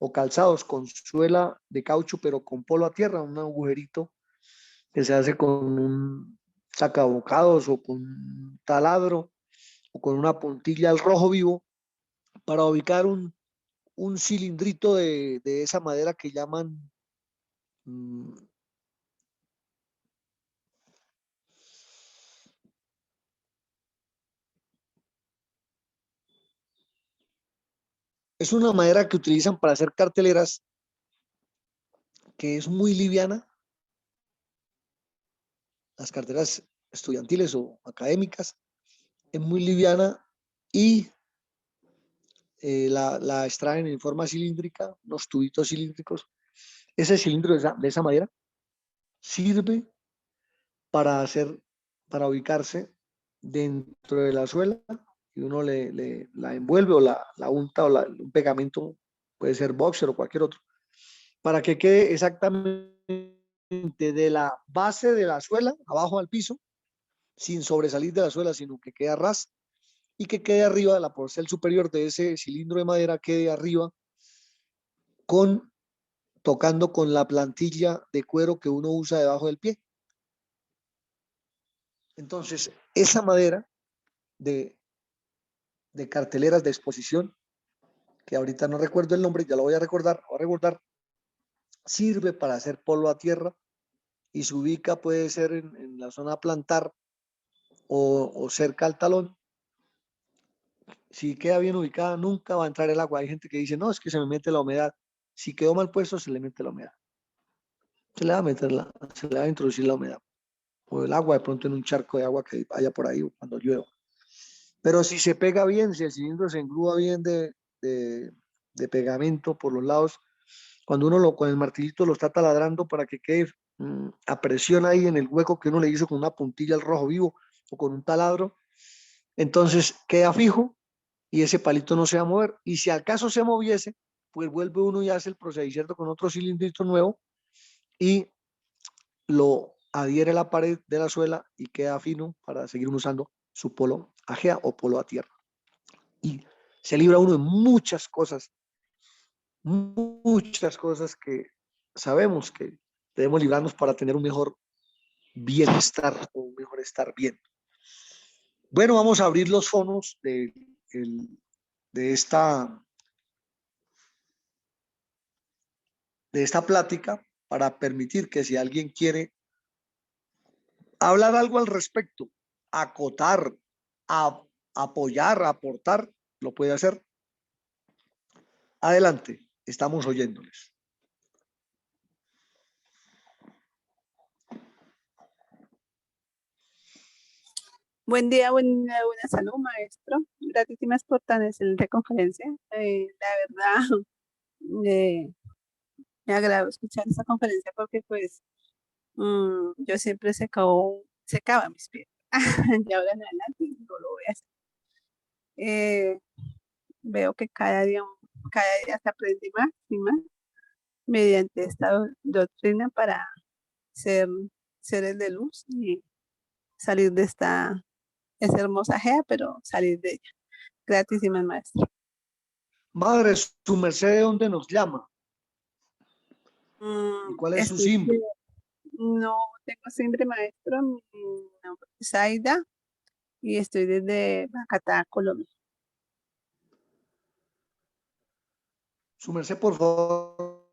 o calzados con suela de caucho pero con polo a tierra, un agujerito que se hace con un sacabocados o con un taladro o con una puntilla al rojo vivo para ubicar un cilindrito de esa madera que llaman es una madera que utilizan para hacer carteleras, que es muy liviana, las carteras estudiantiles o académicas, es muy liviana y la extraen en forma cilíndrica, unos tubitos cilíndricos. Ese cilindro de esa madera sirve para ubicarse dentro de la suela y uno la envuelve o la unta o un pegamento, puede ser boxer o cualquier otro, para que quede exactamente de la base de la suela abajo al piso, sin sobresalir de la suela, sino que quede a ras y que quede arriba, la porcel superior de ese cilindro de madera quede arriba tocando con la plantilla de cuero que uno usa debajo del pie. Entonces, esa madera de carteleras de exposición que ahorita no recuerdo el nombre, ya lo voy a recordar, sirve para hacer polvo a tierra y se ubica, puede ser en la zona plantar o cerca al talón. Si queda bien ubicada, nunca va a entrar el agua. Hay gente que dice, no, es que se me mete la humedad. Si quedó mal puesto, se le mete la humedad. Se le va a se le va a introducir la humedad. O el agua de pronto en un charco de agua que haya por ahí cuando llueva. Pero si se pega bien, si el cilindro se engrúa bien de pegamento por los lados, cuando uno con el martillito lo está taladrando para que quede a presión ahí en el hueco que uno le hizo con una puntilla al rojo vivo o con un taladro, entonces queda fijo y ese palito no se va a mover. Y si al caso se moviese, pues vuelve uno y hace el procedimiento con otro cilindrito nuevo y lo adhiere a la pared de la suela y queda fino para seguir usando su polo ajea o polo a tierra. Y se libra uno de muchas cosas que sabemos que debemos librarnos para tener un mejor bienestar o un mejor estar bien. Bueno, vamos a abrir los fonos de esta plática para permitir que si alguien quiere hablar algo al respecto, acotar, apoyar, aportar, lo puede hacer. Adelante, estamos oyéndoles. Buena salud, maestro. Gracias por tan excelente conferencia. La verdad, me agradó escuchar esa conferencia porque pues yo siempre secaba mis pies. Y ahora en adelante no lo voy a hacer. Veo que cada día se aprende más y más mediante esta doctrina para ser seres de luz y salir de esta hermosa ajea, pero salir de ella. Gratísimas, maestro. Madre, su merced, ¿de dónde nos llama? ¿Y cuál es su símbolo? No tengo siempre, maestro. Mi nombre es Aida y estoy desde Bacatá, Colombia. Su merced, por favor,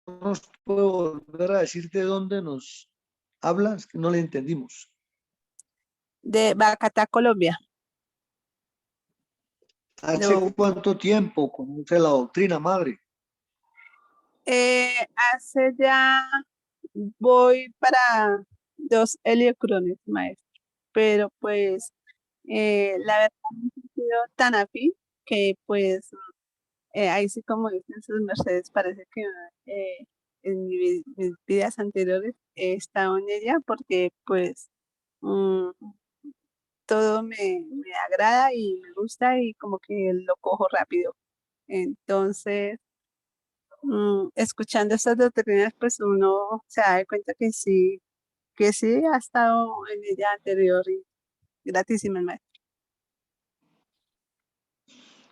¿nos puede volver a decir de dónde nos habla? Es que no le entendimos. De Bacatá, Colombia. ¿Hace cuánto tiempo conoce la doctrina, madre? Hace ya, voy para 2 heliocrones, maestro. Pero pues, la verdad, no he sido tan afín que pues, ahí sí como dicen sus mercedes, parece que en mis vidas anteriores he estado en ella porque pues todo me agrada y me gusta y como que lo cojo rápido. Entonces, escuchando estas doctrinas, pues uno se da cuenta que sí ha estado en ella anterior y gratísima, maestro.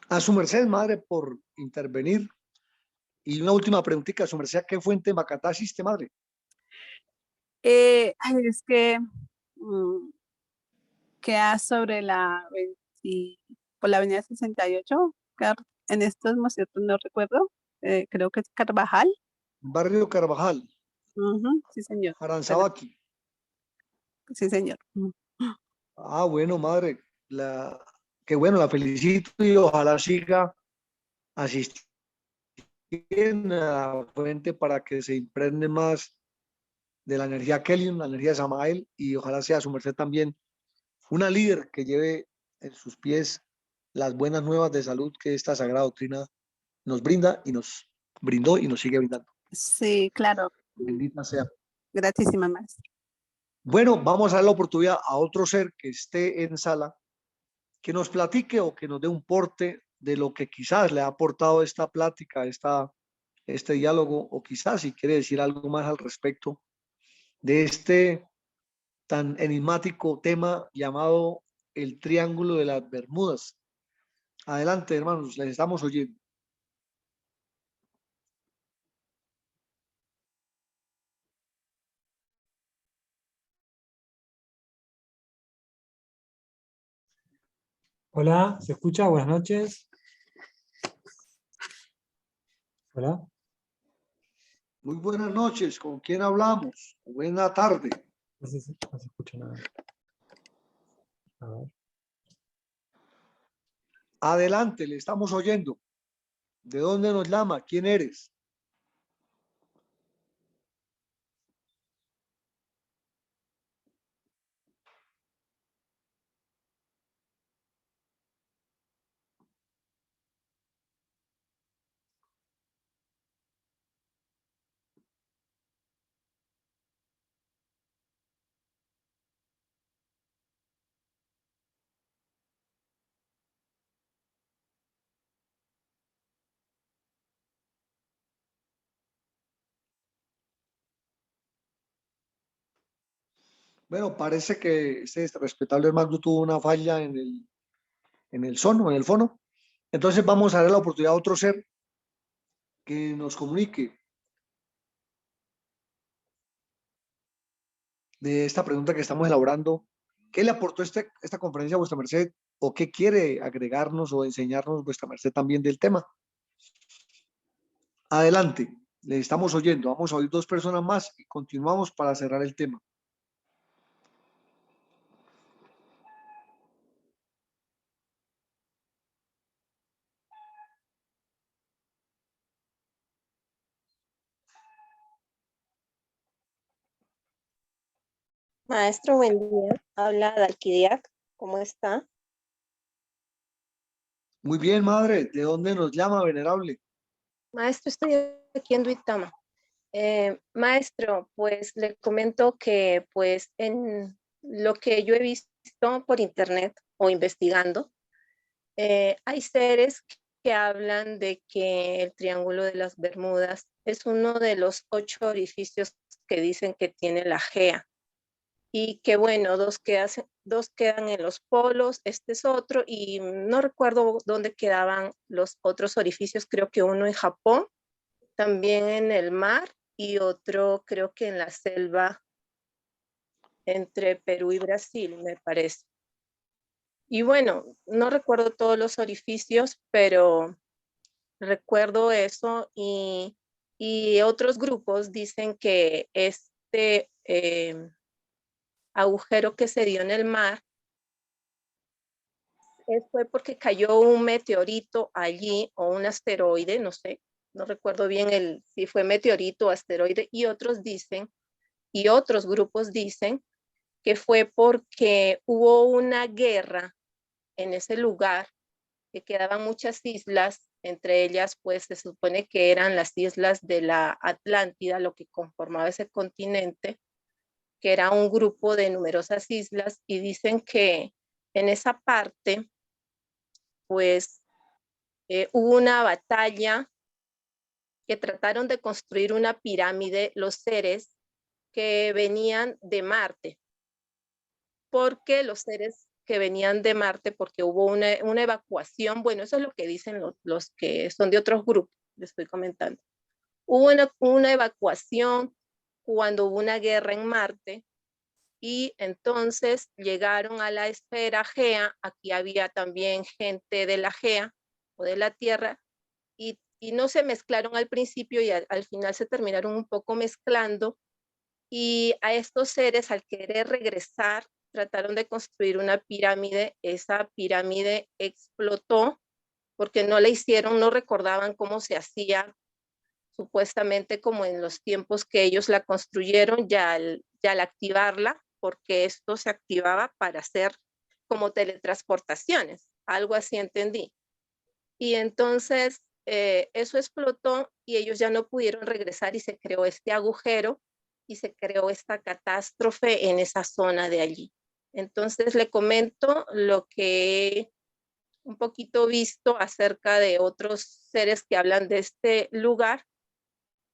A su merced, madre, por intervenir. Y una última preguntita, su merced, ¿qué fuente en Bacatá existe, madre? Es que queda sobre por la avenida 68, en estos momentos no recuerdo, creo que es Carvajal. Barrio Carvajal. Sí, señor. Aranzabaqui. Sí, señor. Ah, bueno, madre, qué bueno, la felicito y ojalá siga asistiendo a la fuente para que se impregne más de la energía Kelly, la energía de Samael, y ojalá sea su merced también una líder que lleve en sus pies las buenas nuevas de salud que esta sagrada doctrina nos brinda y nos brindó y nos sigue brindando. Sí, claro. Bendita sea. Gratísima, maestra. Bueno, vamos a dar la oportunidad a otro ser que esté en sala, que nos platique o que nos dé un porte de lo que quizás le ha aportado esta plática, este diálogo, o quizás si quiere decir algo más al respecto de este tan enigmático tema llamado el Triángulo de las Bermudas. Adelante, hermanos, les estamos oyendo. Hola, ¿se escucha? Buenas noches. Hola. Muy buenas noches, ¿con quién hablamos? Buena tarde. No sé si no se escucha nada. A ver. Adelante, le estamos oyendo. ¿De dónde nos llama? ¿Quién eres? Bueno, parece que este respetable hermano tuvo una falla en el sono, en el fono. Entonces vamos a darle la oportunidad a otro ser que nos comunique de esta pregunta que estamos elaborando. ¿Qué le aportó esta conferencia a vuestra merced o qué quiere agregarnos o enseñarnos vuestra merced también del tema? Adelante, le estamos oyendo. Vamos a oír dos personas más y continuamos para cerrar el tema. Maestro, buen día. Habla Dalquidiac. ¿Cómo está? Muy bien, madre. ¿De dónde nos llama, venerable? Maestro, estoy aquí en Duitama. Maestro, pues le comento que pues en lo que yo he visto por internet o investigando, hay seres que hablan de que el Triángulo de las Bermudas es uno de los 8 orificios que dicen que tiene la GEA. Y que bueno, dos quedan en los polos, este es otro, y no recuerdo dónde quedaban los otros orificios, creo que uno en Japón, también en el mar, y otro creo que en la selva entre Perú y Brasil, me parece. Y bueno, no recuerdo todos los orificios, pero recuerdo eso, y otros grupos dicen que este agujero que se dio en el mar fue porque cayó un meteorito allí o un asteroide, no sé, no recuerdo bien si fue meteorito o asteroide, y otros dicen, y otros grupos dicen que fue porque hubo una guerra en ese lugar, que quedaban muchas islas, entre ellas pues se supone que eran las islas de la Atlántida, lo que conformaba ese continente, que era un grupo de numerosas islas, y dicen que en esa parte pues hubo una batalla que trataron de construir una pirámide los seres que venían de Marte. Porque los seres que venían de Marte, porque hubo una evacuación, bueno, eso es lo que dicen los que son de otros grupos, les estoy comentando. Hubo una evacuación cuando hubo una guerra en Marte, y entonces llegaron a la esfera Gea. Aquí había también gente de la Gea o de la Tierra, y no se mezclaron al principio, y al final se terminaron un poco mezclando, y a estos seres, al querer regresar, trataron de construir una pirámide. Esa pirámide explotó porque no la hicieron, no recordaban cómo se hacía, supuestamente como en los tiempos que ellos la construyeron, ya al activarla, porque esto se activaba para hacer como teletransportaciones, algo así entendí. Y entonces eso explotó y ellos ya no pudieron regresar, y se creó este agujero y se creó esta catástrofe en esa zona de allí. Entonces le comento lo que he un poquito visto acerca de otros seres que hablan de este lugar,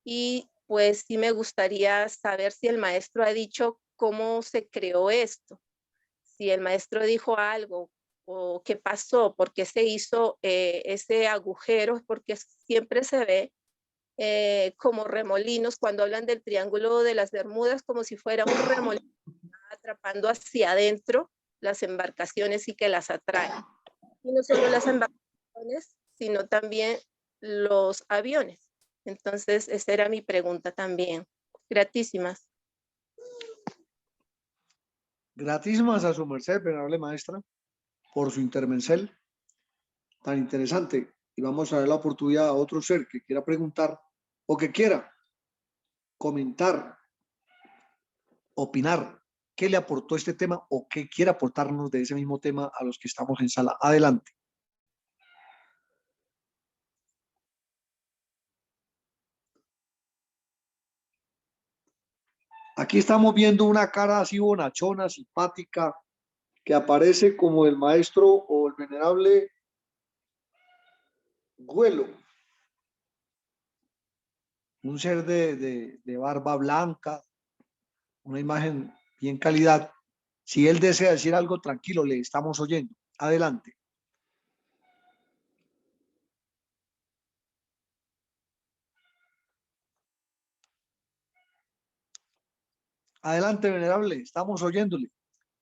y pues sí me gustaría saber si el maestro ha dicho cómo se creó esto, si el maestro dijo algo o qué pasó, por qué se hizo ese agujero, porque siempre se ve como remolinos cuando hablan del Triángulo de las Bermudas, como si fuera un remolino atrapando hacia adentro las embarcaciones y que las atrae. Y no solo las embarcaciones, sino también los aviones. Entonces, esa era mi pregunta también. Gratísimas. Gratísimas a su merced, venerable maestra, por su intermencel tan interesante. Y vamos a dar la oportunidad a otro ser que quiera preguntar o que quiera comentar, opinar, qué le aportó este tema o qué quiere aportarnos de ese mismo tema a los que estamos en sala. Adelante. Aquí estamos viendo una cara así bonachona, simpática, que aparece como el maestro o el venerable Güelo. Un ser de barba blanca, una imagen bien calidad. Si él desea decir algo, tranquilo, le estamos oyendo. Adelante. Adelante, venerable, estamos oyéndole.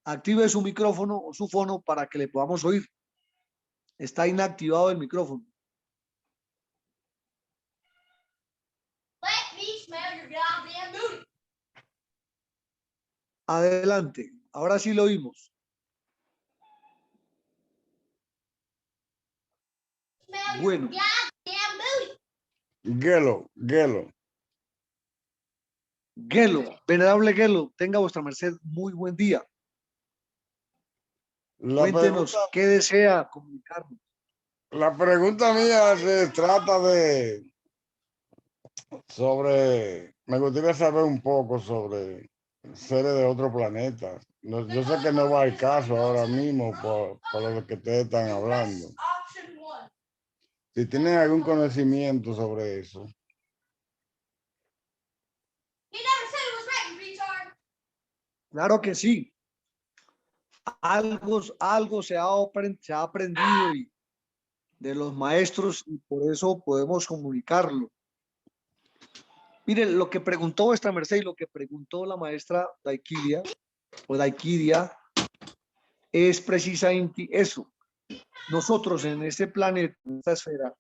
Active su micrófono o su fono para que le podamos oír. Está inactivado el micrófono. Adelante, ahora sí lo oímos. Bueno. Gelo. Gelo, venerable Gelo, tenga vuestra merced muy buen día. Cuéntenos qué desea comunicarnos. La pregunta mía se trata me gustaría saber un poco sobre seres de otro planeta. Yo sé que no va al caso ahora mismo por lo que ustedes están hablando. Si tienen algún conocimiento sobre eso. Claro que sí. Algo se ha aprendido de los maestros y por eso podemos comunicarlo. Miren, lo que preguntó vuestra merced y lo que preguntó la maestra Daikidia o Daikidia es precisamente eso. Nosotros en este planeta, en esta esfera,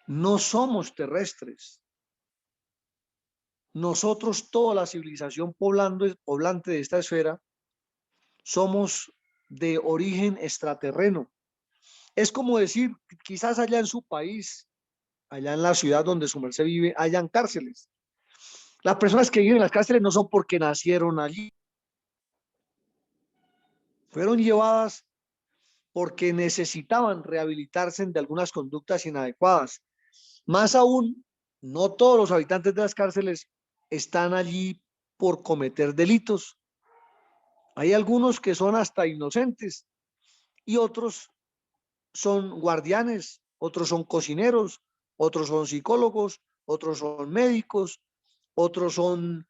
no somos terrestres. Nosotros, toda la civilización poblante de esta esfera, somos de origen extraterreno. Es como decir, quizás allá en su país, allá en la ciudad donde su merced vive, hayan cárceles. Las personas que viven en las cárceles no son porque nacieron allí. Fueron llevadas porque necesitaban rehabilitarse de algunas conductas inadecuadas. Más aún, no todos los habitantes de las cárceles están allí por cometer delitos. Hay algunos que son hasta inocentes y otros son guardianes, otros son cocineros, otros son psicólogos, otros son médicos, otros son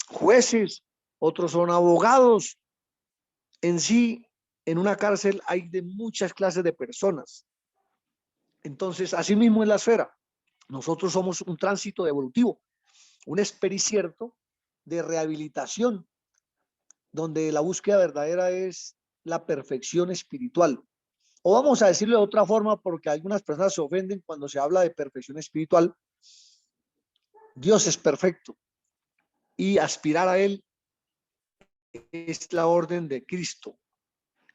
jueces, otros son abogados. En sí, en una cárcel hay de muchas clases de personas. Entonces, así mismo en la esfera, nosotros somos un tránsito evolutivo, un expericierto de rehabilitación, donde la búsqueda verdadera es la perfección espiritual. O vamos a decirlo de otra forma, porque algunas personas se ofenden cuando se habla de perfección espiritual. Dios es perfecto y aspirar a Él es la orden de Cristo.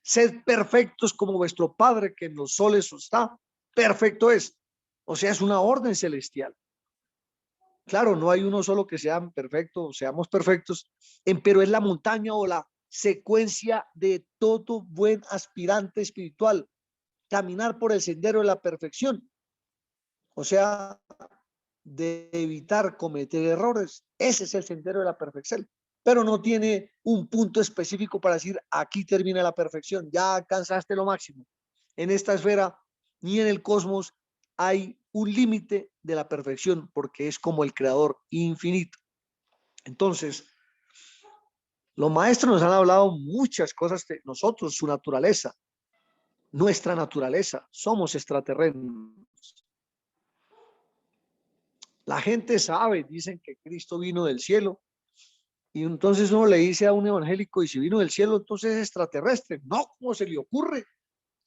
Sed perfectos como vuestro Padre que en los soles está. Perfecto es. O sea, es una orden celestial. Claro, no hay uno solo que sea perfecto, seamos perfectos, pero es la montaña o la secuencia de todo buen aspirante espiritual. Caminar por el sendero de la perfección. O sea, de evitar cometer errores. Ese es el sendero de la perfección. Pero no tiene un punto específico para decir, aquí termina la perfección, ya alcanzaste lo máximo. En esta esfera, ni en el cosmos, hay un límite de la perfección, porque es como el creador infinito. Entonces, los maestros nos han hablado muchas cosas de nosotros, su naturaleza, nuestra naturaleza, somos extraterrenos. La gente sabe, dicen que Cristo vino del cielo, y entonces uno le dice a un evangélico, y si vino del cielo, entonces es extraterrestre. No, ¿cómo se le ocurre?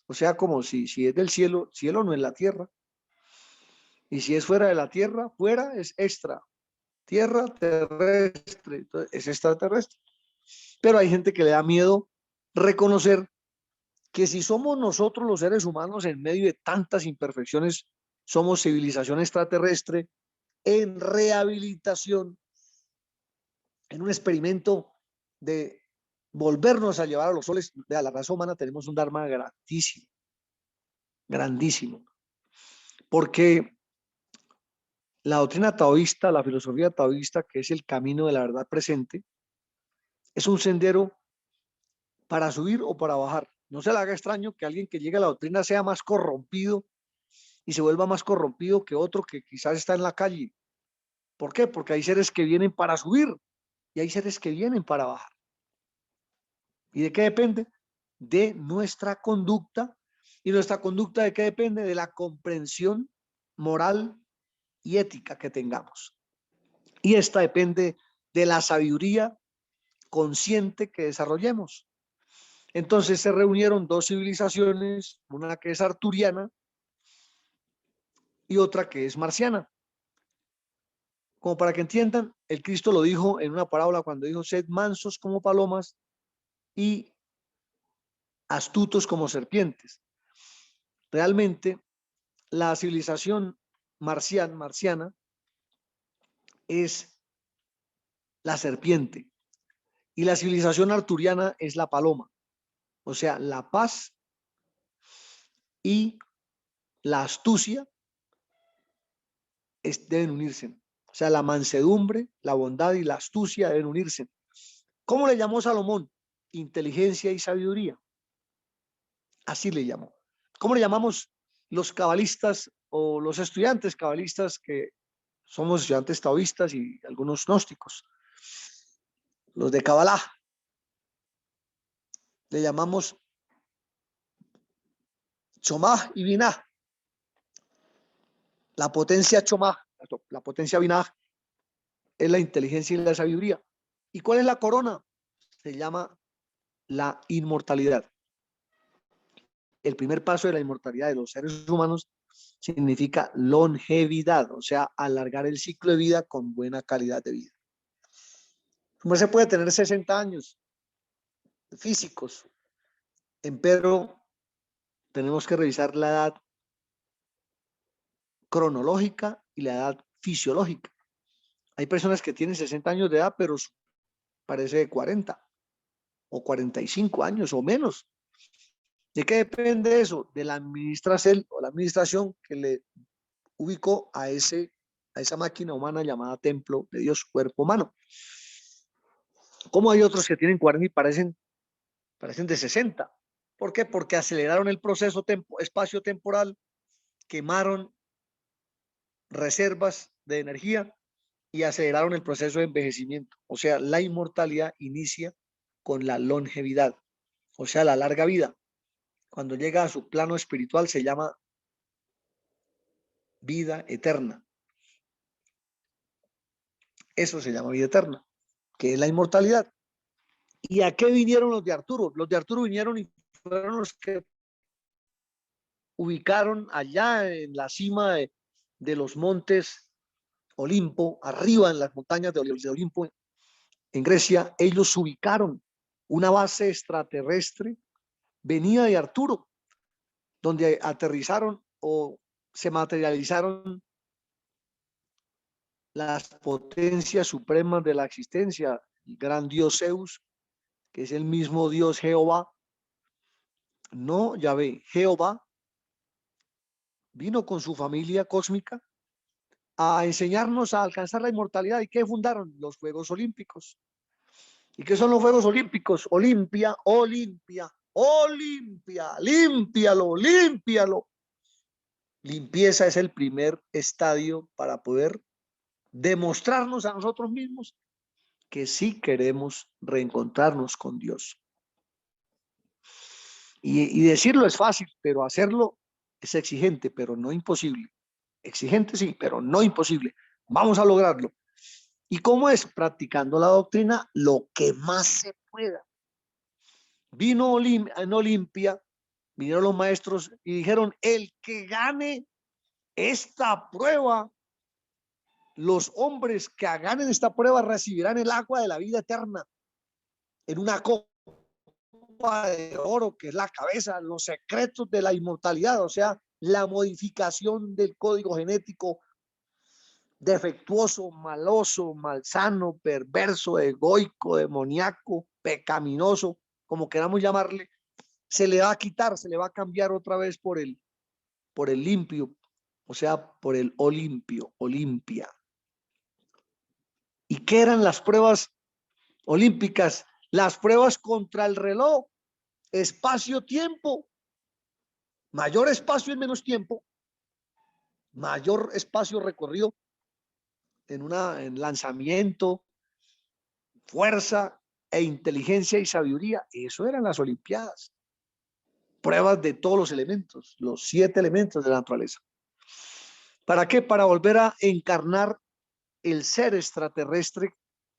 O sea, como si es del cielo, cielo no es la tierra. Y si es fuera de la tierra, fuera es extra. Tierra terrestre, entonces es extraterrestre. Pero hay gente que le da miedo reconocer que si somos nosotros los seres humanos en medio de tantas imperfecciones, somos civilización extraterrestre en rehabilitación, en un experimento de volvernos a llevar a los soles. De la raza humana tenemos un dharma grandísimo, grandísimo, porque la doctrina taoísta, la filosofía taoísta, que es el camino de la verdad presente, es un sendero para subir o para bajar. No se le haga extraño que alguien que llegue a la doctrina sea más corrompido y se vuelva más corrompido que otro que quizás está en la calle. ¿Por qué? Porque hay seres que vienen para subir y hay seres que vienen para bajar. ¿Y de qué depende? De nuestra conducta. ¿Y nuestra conducta de qué depende? De la comprensión moral y ética que tengamos. Y esta depende de la sabiduría consciente que desarrollemos. Entonces se reunieron dos civilizaciones, una que es arturiana y otra que es marciana. Como para que entiendan, el Cristo lo dijo en una parábola cuando dijo: sed mansos como palomas y astutos como serpientes. Realmente la civilización marciana es la serpiente y la civilización arturiana es la paloma. O sea, la paz y la astucia deben unirse. O sea, la mansedumbre, la bondad y la astucia deben unirse. ¿Cómo le llamó Salomón? Inteligencia y sabiduría. Así le llamó. ¿Cómo le llamamos los cabalistas o los estudiantes cabalistas, que somos estudiantes taoístas y algunos gnósticos? Los de Kabbalah. Le llamamos Chomah y Binah. La potencia Chomah, la potencia Binah es la inteligencia y la sabiduría. ¿Y cuál es la corona? Se llama la inmortalidad. El primer paso de la inmortalidad de los seres humanos significa longevidad, o sea, alargar el ciclo de vida con buena calidad de vida. ¿Cómo se puede tener 60 años físicos? Pero tenemos que revisar la edad cronológica y la edad fisiológica. Hay personas que tienen 60 años de edad, pero parece de 40 o 45 años o menos. ¿De qué depende eso? De la administración o la administración que le ubicó a esa máquina humana llamada templo de Dios, cuerpo humano. Como hay otros que tienen 40 y parecen de 60. ¿Por qué? Porque aceleraron el proceso espacio-temporal, quemaron reservas de energía y aceleraron el proceso de envejecimiento. O sea, la inmortalidad inicia con la longevidad, o sea, la larga vida. Cuando llega a su plano espiritual se llama vida eterna. Eso se llama vida eterna, que es la inmortalidad. ¿Y a qué vinieron los de Arturo? Los de Arturo vinieron y fueron los que ubicaron allá en la cima de los montes Olimpo, arriba en las montañas de Olimpo, en Grecia. Ellos ubicaron una base extraterrestre venida de Arturo, donde aterrizaron o se materializaron las potencias supremas de la existencia, el gran dios Zeus, que es el mismo dios Jehová, no Yahvé, Jehová, vino con su familia cósmica a enseñarnos a alcanzar la inmortalidad. ¿Y qué fundaron? Los Juegos Olímpicos. ¿Y qué son los Juegos Olímpicos? Olimpia, Olimpia, Olimpia, límpialo, límpialo. Limpieza es el primer estadio para poder demostrarnos a nosotros mismos que sí queremos reencontrarnos con Dios. Y decirlo es fácil, pero hacerlo es exigente, pero no imposible. Exigente sí, pero no imposible. Vamos a lograrlo. ¿Y cómo es? Practicando la doctrina lo que más se pueda. Vino en Olimpia, vinieron los maestros y dijeron: el que gane esta prueba, los hombres que ganen esta prueba recibirán el agua de la vida eterna en una copa de oro, que es la cabeza, los secretos de la inmortalidad, o sea, la modificación del código genético defectuoso, maloso, malsano, perverso, egoico, demoníaco, pecaminoso, como queramos llamarle, se le va a quitar, se le va a cambiar otra vez por el limpio, o sea, por el Olimpio, Olimpia. ¿Y qué eran las pruebas olímpicas? Las pruebas contra el reloj, espacio-tiempo, mayor espacio en menos tiempo, mayor espacio recorrido en lanzamiento, fuerza e inteligencia y sabiduría. Eso eran las Olimpiadas. Pruebas de todos los elementos, los 7 elementos de la naturaleza. ¿Para qué? Para volver a encarnar el ser extraterrestre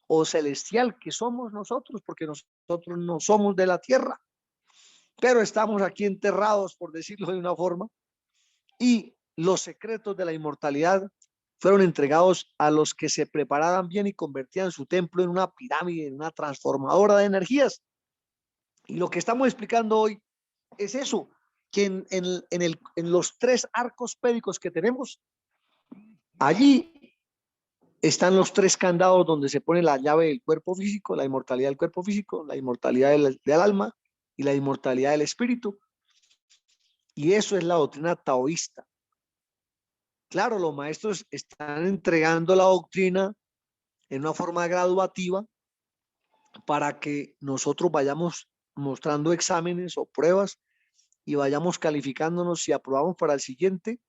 o celestial que somos nosotros, porque nosotros no somos de la tierra, pero estamos aquí enterrados, por decirlo de una forma, y los secretos de la inmortalidad fueron entregados a los que se preparaban bien y convertían su templo en una pirámide, en una transformadora de energías. Y lo que estamos explicando hoy es eso, que en los 3 arcos pédicos que tenemos, allí están los 3 candados donde se pone la llave del cuerpo físico, la inmortalidad del cuerpo físico, la inmortalidad del alma y la inmortalidad del espíritu. Y eso es la doctrina taoísta. Claro, los maestros están entregando la doctrina en una forma graduativa para que nosotros vayamos mostrando exámenes o pruebas y vayamos calificándonos si aprobamos para el siguiente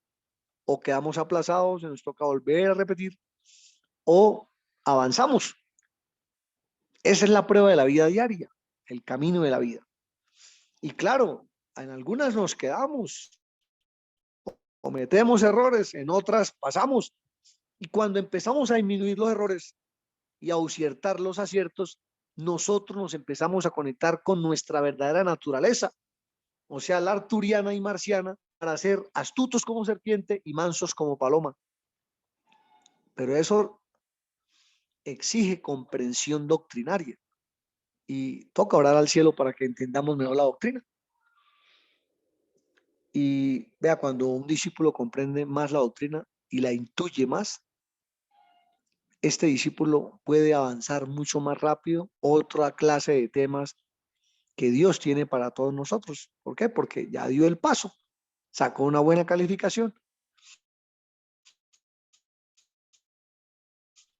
o quedamos aplazados, se nos toca volver a repetir o avanzamos. Esa es la prueba de la vida diaria, el camino de la vida. Y claro, en algunas nos quedamos, cometemos errores, en otras pasamos. Y cuando empezamos a disminuir los errores y a aciertar los aciertos, nosotros nos empezamos a conectar con nuestra verdadera naturaleza, o sea, la arturiana y marciana, para ser astutos como serpiente y mansos como paloma. Pero eso exige comprensión doctrinaria y toca orar al cielo para que entendamos mejor la doctrina. Y vea, cuando un discípulo comprende más la doctrina y la intuye más, este discípulo puede avanzar mucho más rápido otra clase de temas que Dios tiene para todos nosotros. ¿Por qué? Porque ya dio el paso, sacó una buena calificación.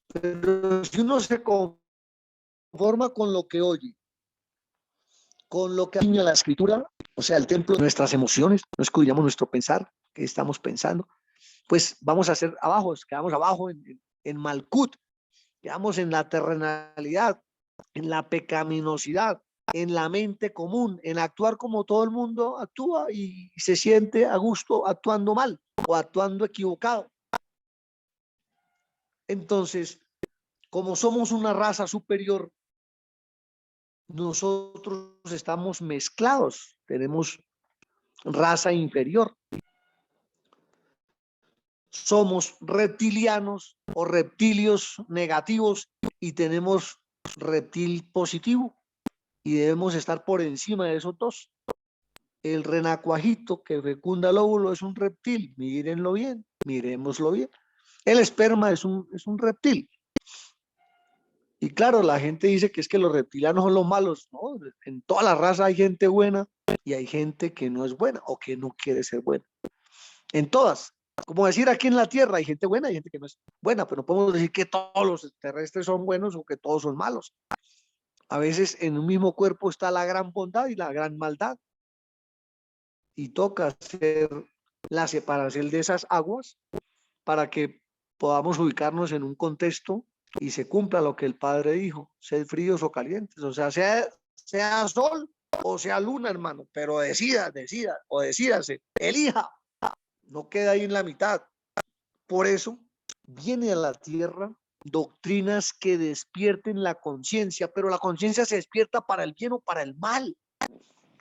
Pero si uno se conforma con lo que oye, con lo que añade la escritura, o sea, el templo de nuestras emociones, no escudriñamos nuestro pensar, que estamos pensando, pues vamos a hacer abajo, quedamos abajo en Malkut, quedamos en la terrenalidad, en la pecaminosidad, en la mente común, en actuar como todo el mundo actúa y se siente a gusto actuando mal o actuando equivocado. Entonces, como somos una raza superior, nosotros estamos mezclados, tenemos raza inferior. Somos reptilianos o reptilios negativos y tenemos reptil positivo y debemos estar por encima de esos 2. El renacuajito que fecunda el óvulo es un reptil, mírenlo bien, miremoslo bien. El esperma es un reptil. Y claro, la gente dice que es que los reptilianos son los malos, ¿no? En toda la raza hay gente buena y hay gente que no es buena o que no quiere ser buena. En todas. Como decir, aquí en la Tierra hay gente buena y gente que no es buena, pero no podemos decir que todos los terrestres son buenos o que todos son malos. A veces en un mismo cuerpo está la gran bondad y la gran maldad. Y toca hacer la separación de esas aguas para que podamos ubicarnos en un contexto y se cumpla lo que el Padre dijo, sed fríos o calientes, o sea, sea sol o sea luna, hermano, pero decida o decídase, elija, no queda ahí en la mitad. Por eso viene a la tierra doctrinas que despierten la conciencia, pero la conciencia se despierta para el bien o para el mal.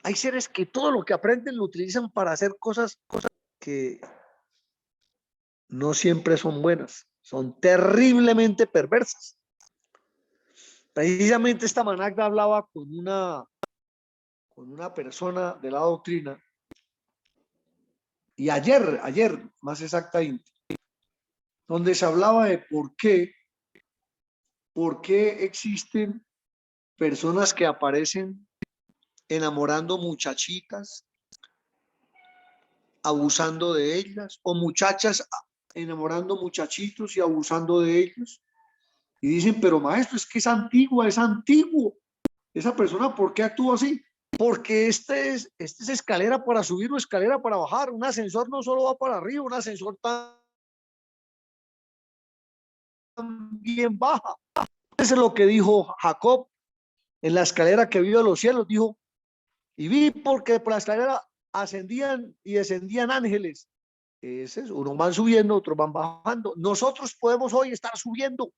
Hay seres que todo lo que aprenden lo utilizan para hacer cosas que no siempre son buenas, son terriblemente perversas. Precisamente esta Managda hablaba con una persona de la doctrina, y ayer más exactamente, donde se hablaba de por qué existen personas que aparecen enamorando muchachitas, abusando de ellas, o muchachas enamorando muchachitos y abusando de ellos. Y dicen, pero maestro, es que es antiguo. Esa persona, ¿por qué actúa así? Porque este es escalera para subir o escalera para bajar. Un ascensor no solo va para arriba, un ascensor también baja. Eso es lo que dijo Jacob en la escalera que vio a los cielos. Dijo, y vi porque por la escalera ascendían y descendían ángeles. Ese es, unos van subiendo, otros van bajando. Nosotros podemos hoy estar subiendo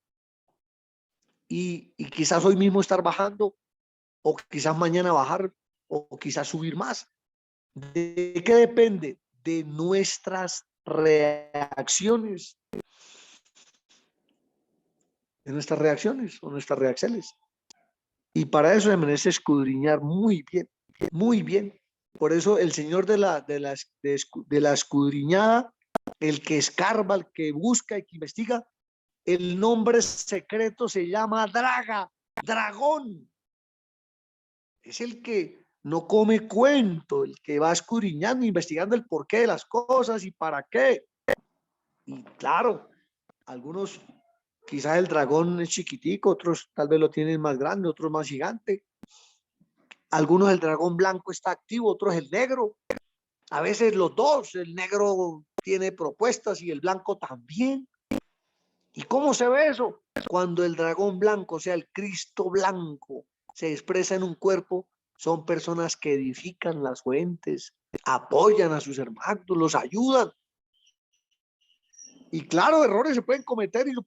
y quizás hoy mismo estar bajando, o quizás mañana bajar, o quizás subir más. ¿De qué depende? De nuestras reacciones. De nuestras reacciones o nuestras reacciones. Y para eso se merece escudriñar muy bien, muy bien. Por eso el Señor de la escudriñada, el que escarba, el que busca y que investiga, el nombre secreto se llama dragón. Es el que no come cuento, el que va escudriñando, investigando el porqué de las cosas y para qué. Y claro, algunos, quizás el dragón es chiquitico, otros tal vez lo tienen más grande, otros más gigante. Algunos el dragón blanco está activo, otros el negro. A veces los dos, el negro tiene propuestas y el blanco también. ¿Y cómo se ve eso? Cuando el dragón blanco, o sea, el Cristo blanco, se expresa en un cuerpo, son personas que edifican las fuentes, apoyan a sus hermanos, los ayudan. Y claro, errores se pueden cometer y los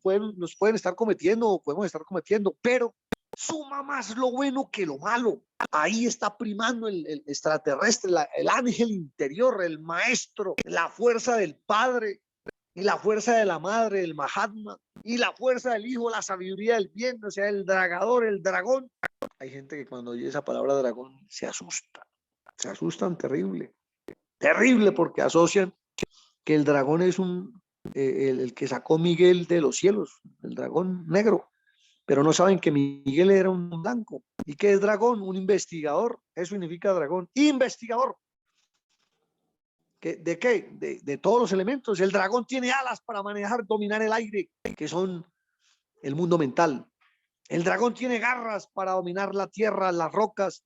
pueden estar cometiendo o podemos estar cometiendo, pero suma más lo bueno que lo malo. Ahí está primando el extraterrestre, el ángel interior, el maestro, la fuerza del Padre y la fuerza de la Madre, el Mahatma, y la fuerza del Hijo, la sabiduría del bien, o sea, el dragador, el dragón. Hay gente que cuando oye esa palabra dragón se asustan terrible, terrible, porque asocian que el dragón es el que sacó Miguel de los cielos, el dragón negro, pero no saben que Miguel era un blanco. ¿Y qué es dragón? Un investigador. Eso significa dragón, investigador. ¿De qué? De todos los elementos. El dragón tiene alas para manejar, dominar el aire, que son el mundo mental. El dragón tiene garras para dominar la tierra, las rocas,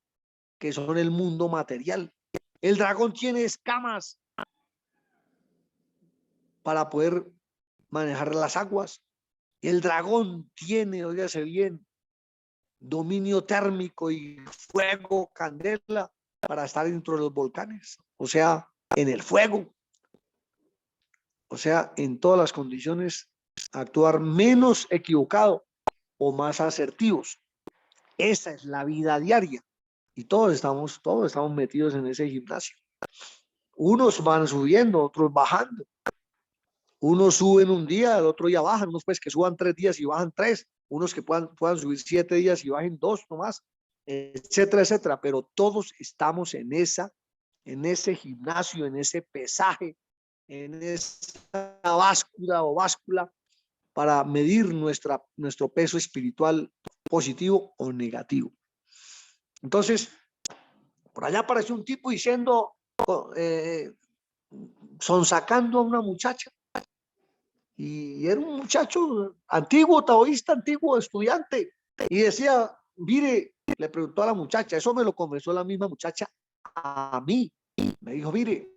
que son el mundo material. El dragón tiene escamas para poder manejar las aguas. El dragón tiene, óigase bien, dominio térmico y fuego, candela, para estar dentro de los volcanes, o sea, en el fuego, o sea, en todas las condiciones, actuar menos equivocado o más asertivos. Esa es la vida diaria y todos estamos metidos en ese gimnasio. Unos van subiendo, otros bajando. Unos suben un día, el otro día bajan, unos pues que suban 3 días y bajan 3, unos que puedan subir 7 días y bajen 2 nomás, etcétera, etcétera. Pero todos estamos en ese gimnasio, en ese pesaje, en esa báscula para medir nuestro peso espiritual positivo o negativo. Entonces, por allá apareció un tipo diciendo, sonsacando a una muchacha. Y era un muchacho antiguo, taoísta, antiguo, estudiante. Y decía, mire, le preguntó a la muchacha, eso me lo confesó la misma muchacha a mí. Me dijo, mire,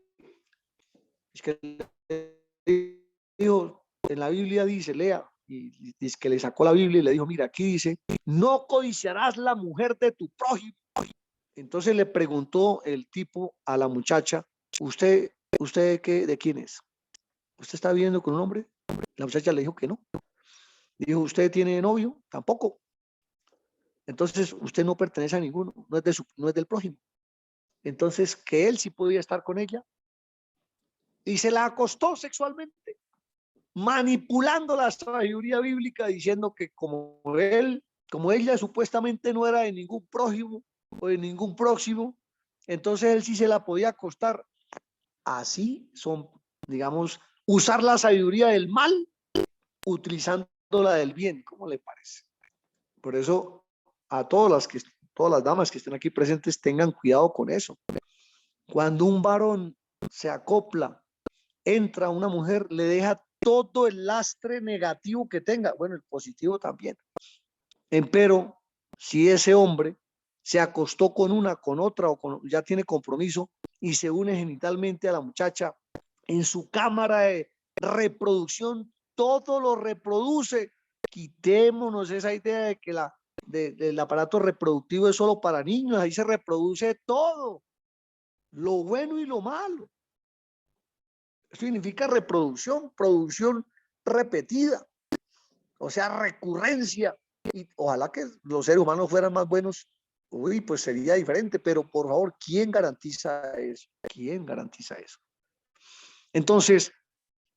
es que dijo, en la Biblia dice, lea, y es que le sacó la Biblia y le dijo, mira, aquí dice, no codiciarás la mujer de tu prójimo. Entonces le preguntó el tipo a la muchacha, ¿usted de quién es? ¿Usted está viviendo con un hombre? La muchacha le dijo que no. Dijo, ¿usted tiene novio? Tampoco. Entonces, usted no pertenece a ninguno, no es del prójimo. Entonces, que él sí podía estar con ella. Y se la acostó sexualmente. manipulando la sabiduría bíblica, diciendo que como ella supuestamente no era de ningún prójimo o de ningún próximo, entonces él sí se la podía acostar. Así son, digamos, usar la sabiduría del mal utilizando la del bien. ¿Cómo le parece? Por eso a todas las damas que estén aquí presentes tengan cuidado con eso. Cuando un varón se acopla, entra una mujer, le deja todo el lastre negativo que tenga, bueno, el positivo también. Empero, si ese hombre se acostó con una, con otra, o ya tiene compromiso y se une genitalmente a la muchacha, en su cámara de reproducción, todo lo reproduce. Quitémonos esa idea de que del aparato reproductivo es solo para niños, ahí se reproduce todo, lo bueno y lo malo. Eso significa reproducción, producción repetida, o sea, recurrencia. Y ojalá que los seres humanos fueran más buenos, uy, pues sería diferente, pero por favor, ¿quién garantiza eso? ¿Quién garantiza eso? Entonces,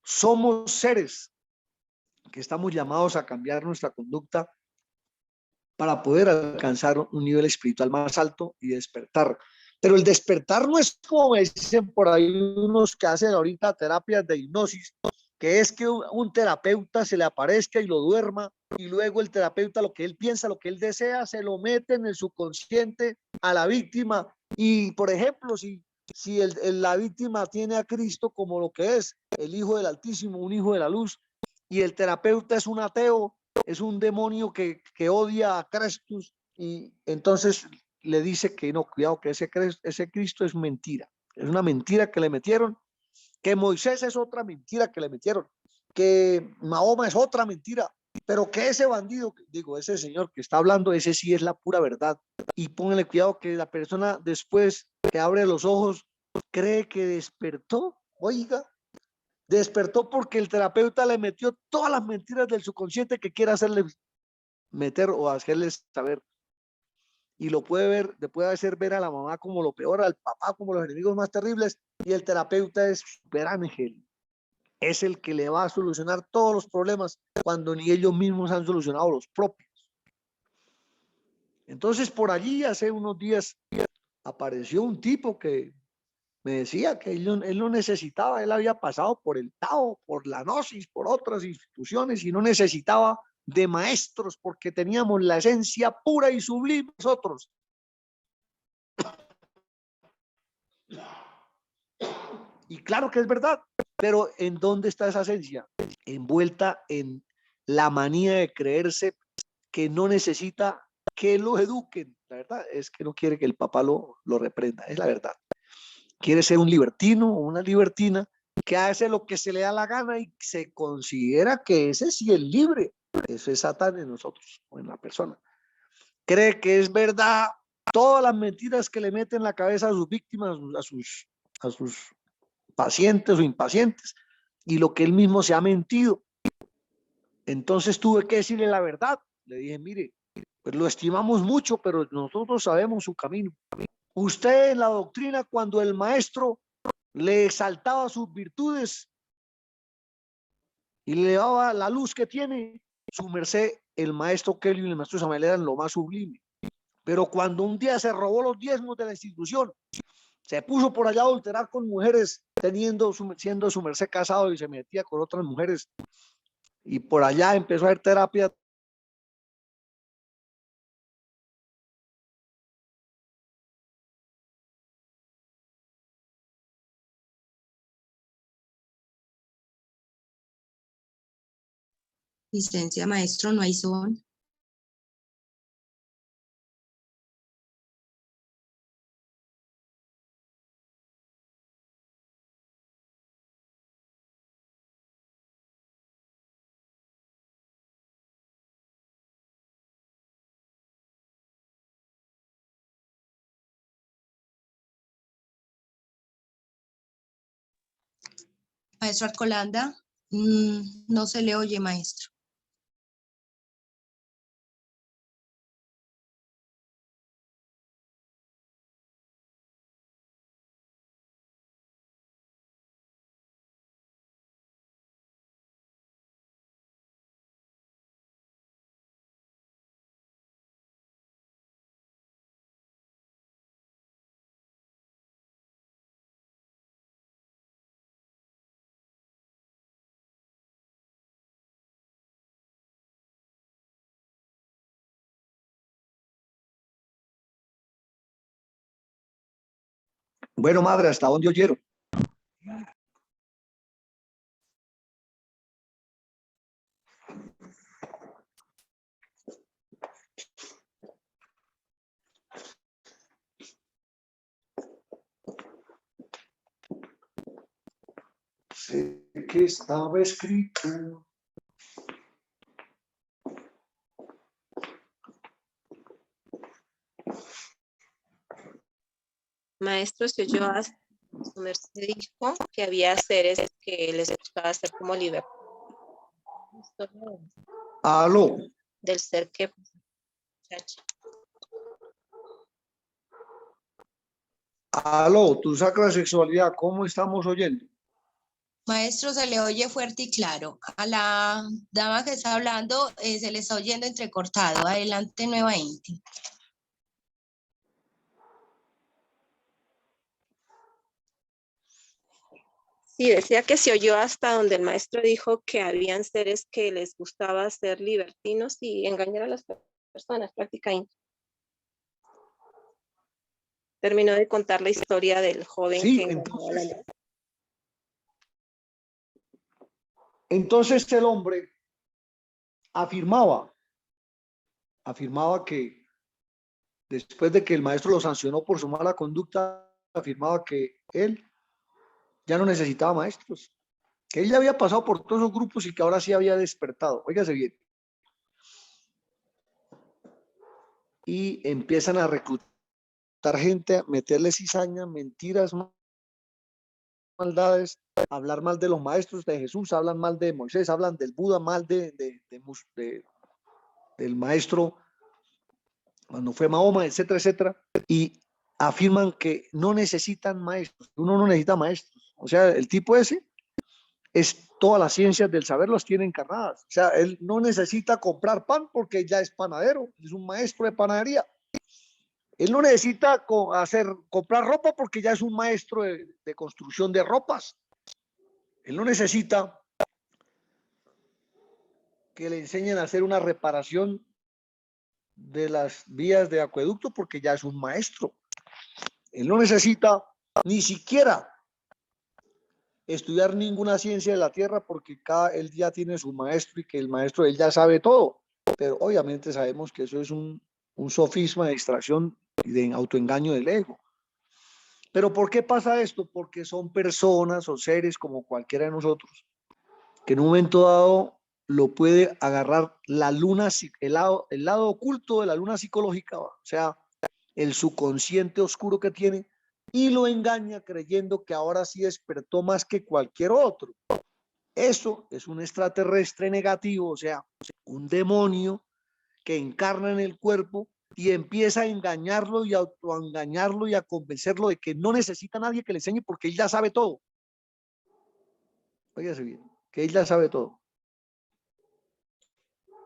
somos seres que estamos llamados a cambiar nuestra conducta para poder alcanzar un nivel espiritual más alto y despertar. Pero el despertar no es como me dicen por ahí unos que hacen ahorita terapias de hipnosis, que es que un terapeuta se le aparezca y lo duerma, y luego el terapeuta lo que él piensa, lo que él desea, se lo mete en el subconsciente a la víctima. Y, por ejemplo, si la víctima tiene a Cristo como lo que es el Hijo del Altísimo, un hijo de la luz, y el terapeuta es un ateo, es un demonio que odia a Cristo, y entonces le dice que no, cuidado, que ese Cristo es mentira, es una mentira que le metieron, que Moisés es otra mentira que le metieron, que Mahoma es otra mentira, pero que ese bandido, digo, ese señor que está hablando, ese sí es la pura verdad. Y póngale cuidado que la persona después que abre los ojos cree que despertó, oiga, despertó porque el terapeuta le metió todas las mentiras del subconsciente que quiere hacerle meter o hacerles saber. Y lo puede ver, le puede hacer ver a la mamá como lo peor, al papá como los enemigos más terribles, y el terapeuta es super ángel. Es el que le va a solucionar todos los problemas cuando ni ellos mismos han solucionado los propios. Entonces, por allí hace unos días apareció un tipo que me decía que él no necesitaba, él había pasado por el Tao, por la Gnosis, por otras instituciones y no necesitaba de maestros porque teníamos la esencia pura y sublime nosotros. Y claro que es verdad, pero ¿en dónde está esa esencia? Envuelta en la manía de creerse que no necesita que lo eduquen. La verdad es que no quiere que el papá lo reprenda, es la verdad. Quiere ser un libertino o una libertina que hace lo que se le da la gana y se considera que ese sí es libre. Eso es Satán en nosotros o en la persona. Cree que es verdad todas las mentiras que le meten en la cabeza a sus víctimas, a sus pacientes o impacientes, y lo que él mismo se ha mentido. Entonces tuve que decirle la verdad. Le dije, mire, pues lo estimamos mucho, pero nosotros sabemos su camino. Usted en la doctrina, cuando el maestro le exaltaba sus virtudes y le daba la luz que tiene, su merced, el maestro Kelly y el maestro Samuel eran lo más sublime. Pero cuando un día se robó los diezmos de la institución, se puso por allá a adulterar con mujeres, siendo su merced casado y se metía con otras mujeres, y por allá empezó a hacer terapia. Licencia, maestro, no hay son. Maestro Arcolanda, no se le oye, maestro. Bueno, madre, ¿hasta dónde oyeron? Sé que estaba escrito. Maestro, si oyó hasta su merced dijo que había seres que les gustaba hacer como libertad. Aló. Del ser que... muchacha. Aló, tu sacra sexualidad, ¿cómo estamos oyendo? Maestro, se le oye fuerte y claro. A la dama que está hablando se le está oyendo entrecortado. Adelante nuevamente. Sí, decía que se oyó hasta donde el maestro dijo que habían seres que les gustaba ser libertinos y engañar a las personas, prácticamente. Terminó de contar la historia del joven Sí, que engañó a la mujer. Entonces el hombre afirmaba que después de que el maestro lo sancionó por su mala conducta, afirmaba que él ya no necesitaba maestros, que él ya había pasado por todos esos grupos y que ahora sí había despertado. Óigase bien. Y empiezan a reclutar gente, a meterle cizaña, mentiras, maldades, hablar mal de los maestros de Jesús, hablan mal de Moisés, hablan del Buda, mal del maestro cuando fue Mahoma, etcétera, etcétera, y afirman que no necesitan maestros, uno no necesita maestros. O sea, el tipo ese es todas las ciencias del saber las tiene encarnadas. O sea, él no necesita comprar pan porque ya es panadero, es un maestro de panadería. Él no necesita comprar ropa porque ya es un maestro de construcción de ropas. Él no necesita que le enseñen a hacer una reparación de las vías de acueducto porque ya es un maestro. Él no necesita ni siquiera estudiar ninguna ciencia de la tierra porque él ya tiene su maestro y que el maestro él ya sabe todo. Pero obviamente sabemos que eso es un sofisma de distracción y de autoengaño del ego. Pero ¿por qué pasa esto? Porque son personas o seres como cualquiera de nosotros que en un momento dado lo puede agarrar la luna, el lado oculto de la luna psicológica, o sea, el subconsciente oscuro que tiene, y lo engaña creyendo que ahora sí despertó más que cualquier otro. Eso es un extraterrestre negativo, o sea, un demonio que encarna en el cuerpo y empieza a engañarlo y a autoengañarlo y a convencerlo de que no necesita a nadie que le enseñe porque él ya sabe todo. Óigase bien, que él ya sabe todo.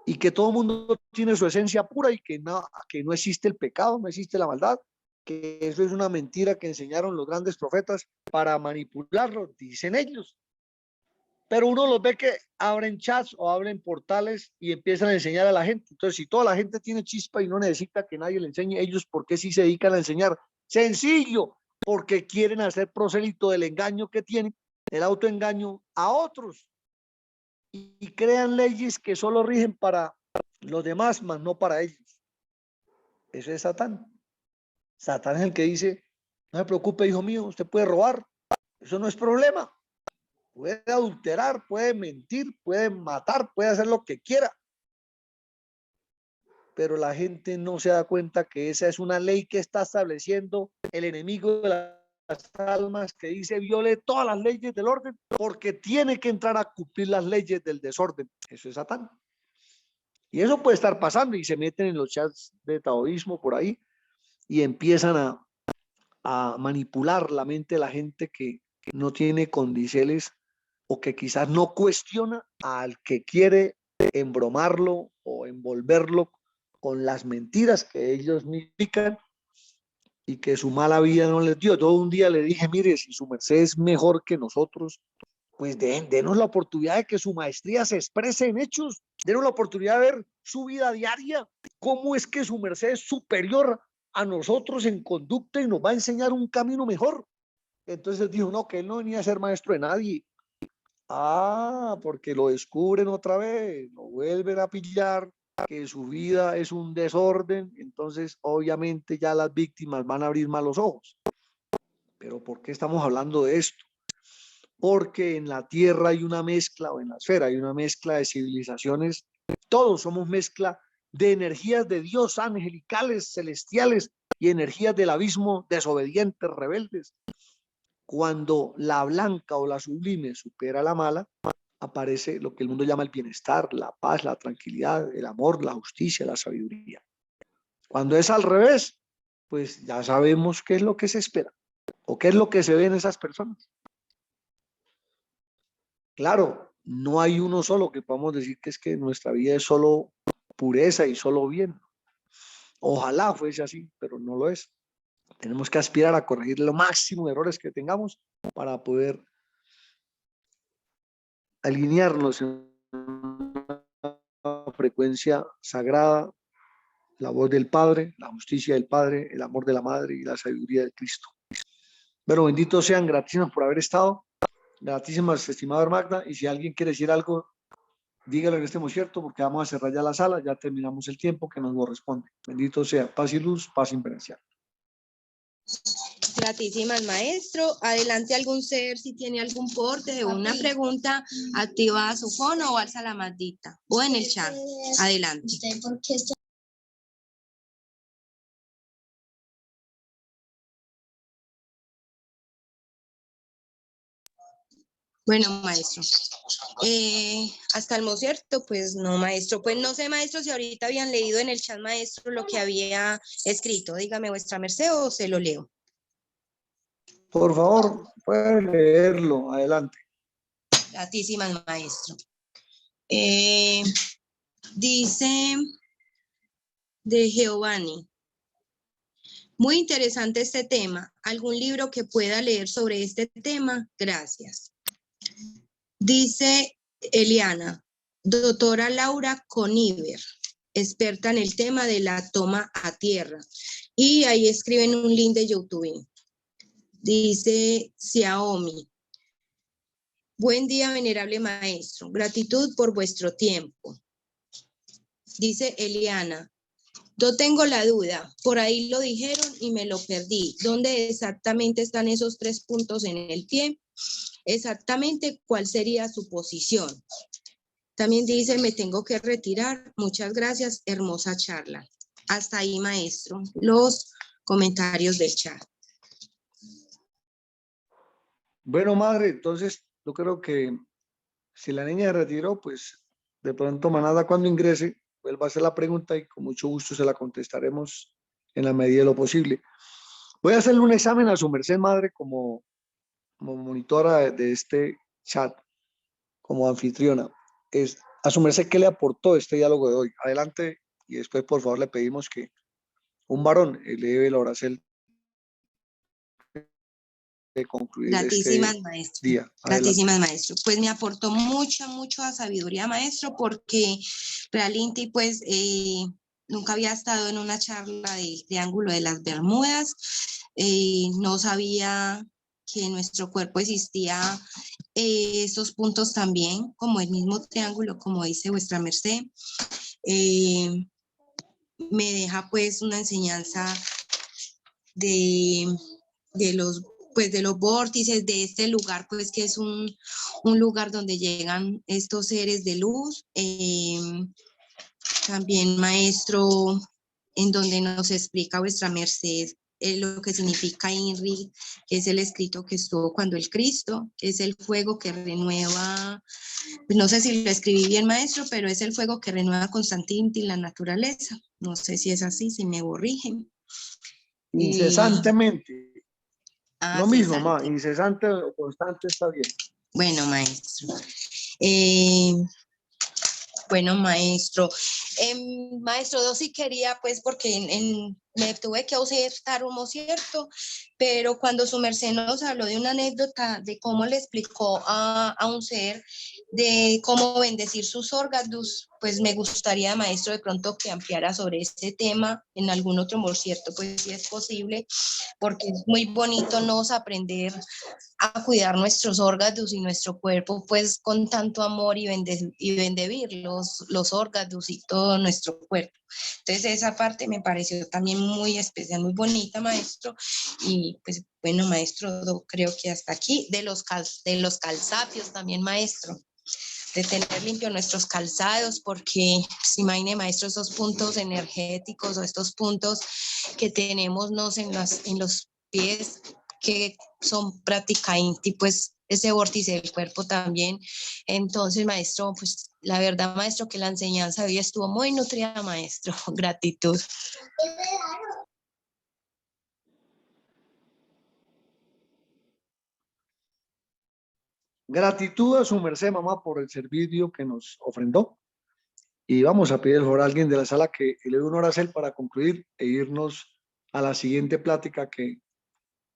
Y que todo el mundo tiene su esencia pura y que no existe el pecado, no existe la maldad, que eso es una mentira que enseñaron los grandes profetas para manipularlo, dicen ellos. Pero uno los ve que abren chats o abren portales y empiezan a enseñar a la gente. Entonces, si toda la gente tiene chispa y no necesita que nadie le enseñe, ellos, ¿por qué sí se dedican a enseñar? Sencillo, porque quieren hacer prosélito del engaño que tienen, el autoengaño a otros. Y crean leyes que solo rigen para los demás, más no para ellos. Eso es Satán. Satán es el que dice, no se preocupe, hijo mío, usted puede robar, eso no es problema. Puede adulterar, puede mentir, puede matar, puede hacer lo que quiera. Pero la gente no se da cuenta que esa es una ley que está estableciendo el enemigo de las almas, que dice viole todas las leyes del orden porque tiene que entrar a cumplir las leyes del desorden. Eso es Satán. Y eso puede estar pasando y se meten en los chats de taoísmo por ahí y empiezan a manipular la mente de la gente que no tiene condiciones o que quizás no cuestiona al que quiere embromarlo o envolverlo con las mentiras que ellos indican y que su mala vida no les dio. Todo un día le dije, mire, si su merced es mejor que nosotros, pues denos la oportunidad de que su maestría se exprese en hechos, denos la oportunidad de ver su vida diaria, cómo es que su merced es superior a nosotros en conducta y nos va a enseñar un camino mejor. Entonces dijo, no, que él no venía a ser maestro de nadie. Ah, porque lo descubren otra vez, lo vuelven a pillar, que su vida es un desorden, entonces obviamente ya las víctimas van a abrir más los ojos. Pero ¿por qué estamos hablando de esto? Porque en la tierra hay una mezcla, o en la esfera hay una mezcla de civilizaciones, todos somos mezcla de energías de Dios, angelicales, celestiales, y energías del abismo, desobedientes, rebeldes. Cuando la blanca o la sublime supera la mala, aparece lo que el mundo llama el bienestar, la paz, la tranquilidad, el amor, la justicia, la sabiduría. Cuando es al revés, pues ya sabemos qué es lo que se espera o qué es lo que se ve en esas personas. Claro, no hay uno solo que podamos decir que es que nuestra vida es solo pureza y solo bien. Ojalá fuese así, pero no lo es. Tenemos que aspirar a corregir lo máximo de errores que tengamos para poder alinearnos en una frecuencia sagrada, la voz del Padre, la justicia del Padre, el amor de la Madre y la sabiduría de Cristo. Bueno, benditos sean, gratísimas por haber estado, gratísimas, estimada Magda, y si alguien quiere decir algo, dígalo en este momento, porque vamos a cerrar ya la sala, ya terminamos el tiempo que nos corresponde. Bendito sea, paz y luz, paz inverencial. Gratísimas, maestro. Adelante algún ser, si tiene algún porte o una pregunta, activa su fono o alza la mandita o en el chat. Adelante. Bueno, maestro. Hasta el momento, ¿cierto? Pues no, maestro. Pues no sé, maestro, si ahorita habían leído en el chat, maestro, lo que había escrito. Dígame vuestra merced o se lo leo. Por favor, puede leerlo. Adelante. Gratísimas, maestro. Dice de Giovanni. Muy interesante este tema. ¿Algún libro que pueda leer sobre este tema? Gracias. Dice Eliana, doctora Laura Coniver, experta en el tema de la toma a tierra. Y ahí escriben un link de YouTube. Dice Xiaomi. Buen día, venerable maestro. Gratitud por vuestro tiempo. Dice Eliana. Yo tengo la duda, por ahí lo dijeron y me lo perdí. ¿Dónde exactamente están esos 3 puntos en el pie? Exactamente, ¿cuál sería su posición? También dice, me tengo que retirar. Muchas gracias, hermosa charla. Hasta ahí, maestro, los comentarios del chat. Bueno, madre, entonces yo creo que si la niña se retiró, pues de pronto Manada cuando ingrese, vuelva a hacer la pregunta y con mucho gusto se la contestaremos en la medida de lo posible. Voy a hacerle un examen a su merced, madre, como monitora de este chat, como anfitriona. A su merced, ¿qué le aportó este diálogo de hoy? Adelante, y después, por favor, le pedimos que un varón eleve la oración de concluir Gratísimas, este maestro. día. Gratísimas, maestro. Pues me aportó mucha sabiduría, maestro, porque realmente, pues, nunca había estado en una charla del Triángulo de las Bermudas. No sabía que en nuestro cuerpo existía estos puntos también, como el mismo triángulo, como dice vuestra merced. Me deja pues una enseñanza de los vórtices de este lugar, pues que es un lugar donde llegan estos seres de luz. También, maestro, en donde nos explica vuestra merced lo que significa INRI, que es el escrito que estuvo cuando el Cristo, que es el fuego que renueva, pues no sé si lo escribí bien, maestro, pero es el fuego que renueva constantemente la naturaleza. No sé si es así, si me corrigen. Incesantemente. Lo Sí, mismo, ma, incesante o constante está bien. Bueno, maestro. Bueno, maestro. Maestro, yo sí quería, pues, porque me tuve que ausentar, ¿cierto? Pero cuando su merced nos habló de una anécdota de cómo le explicó a un ser de cómo bendecir sus órganos, pues me gustaría, maestro, de pronto que ampliara sobre este tema en algún otro concierto, pues si es posible, porque es muy bonito nos aprender a cuidar nuestros órganos y nuestro cuerpo, pues con tanto amor y bendecir los órganos y todo nuestro cuerpo. Entonces esa parte me pareció también muy especial, muy bonita, maestro. Y pues bueno, maestro, creo que hasta aquí. De los calzapios también, maestro, de tener limpio nuestros calzados, porque si imagine, maestro, esos puntos energéticos o estos puntos que tenemos en los pies, que son prácticamente pues ese vórtice del cuerpo también. Entonces, maestro, pues la verdad, maestro, que la enseñanza hoy estuvo muy nutrida, maestro. Gratitud. Gratitud a su merced, mamá, por el servicio que nos ofrendó. Y vamos a pedir a alguien de la sala que le dé un oracel para concluir e irnos a la siguiente plática que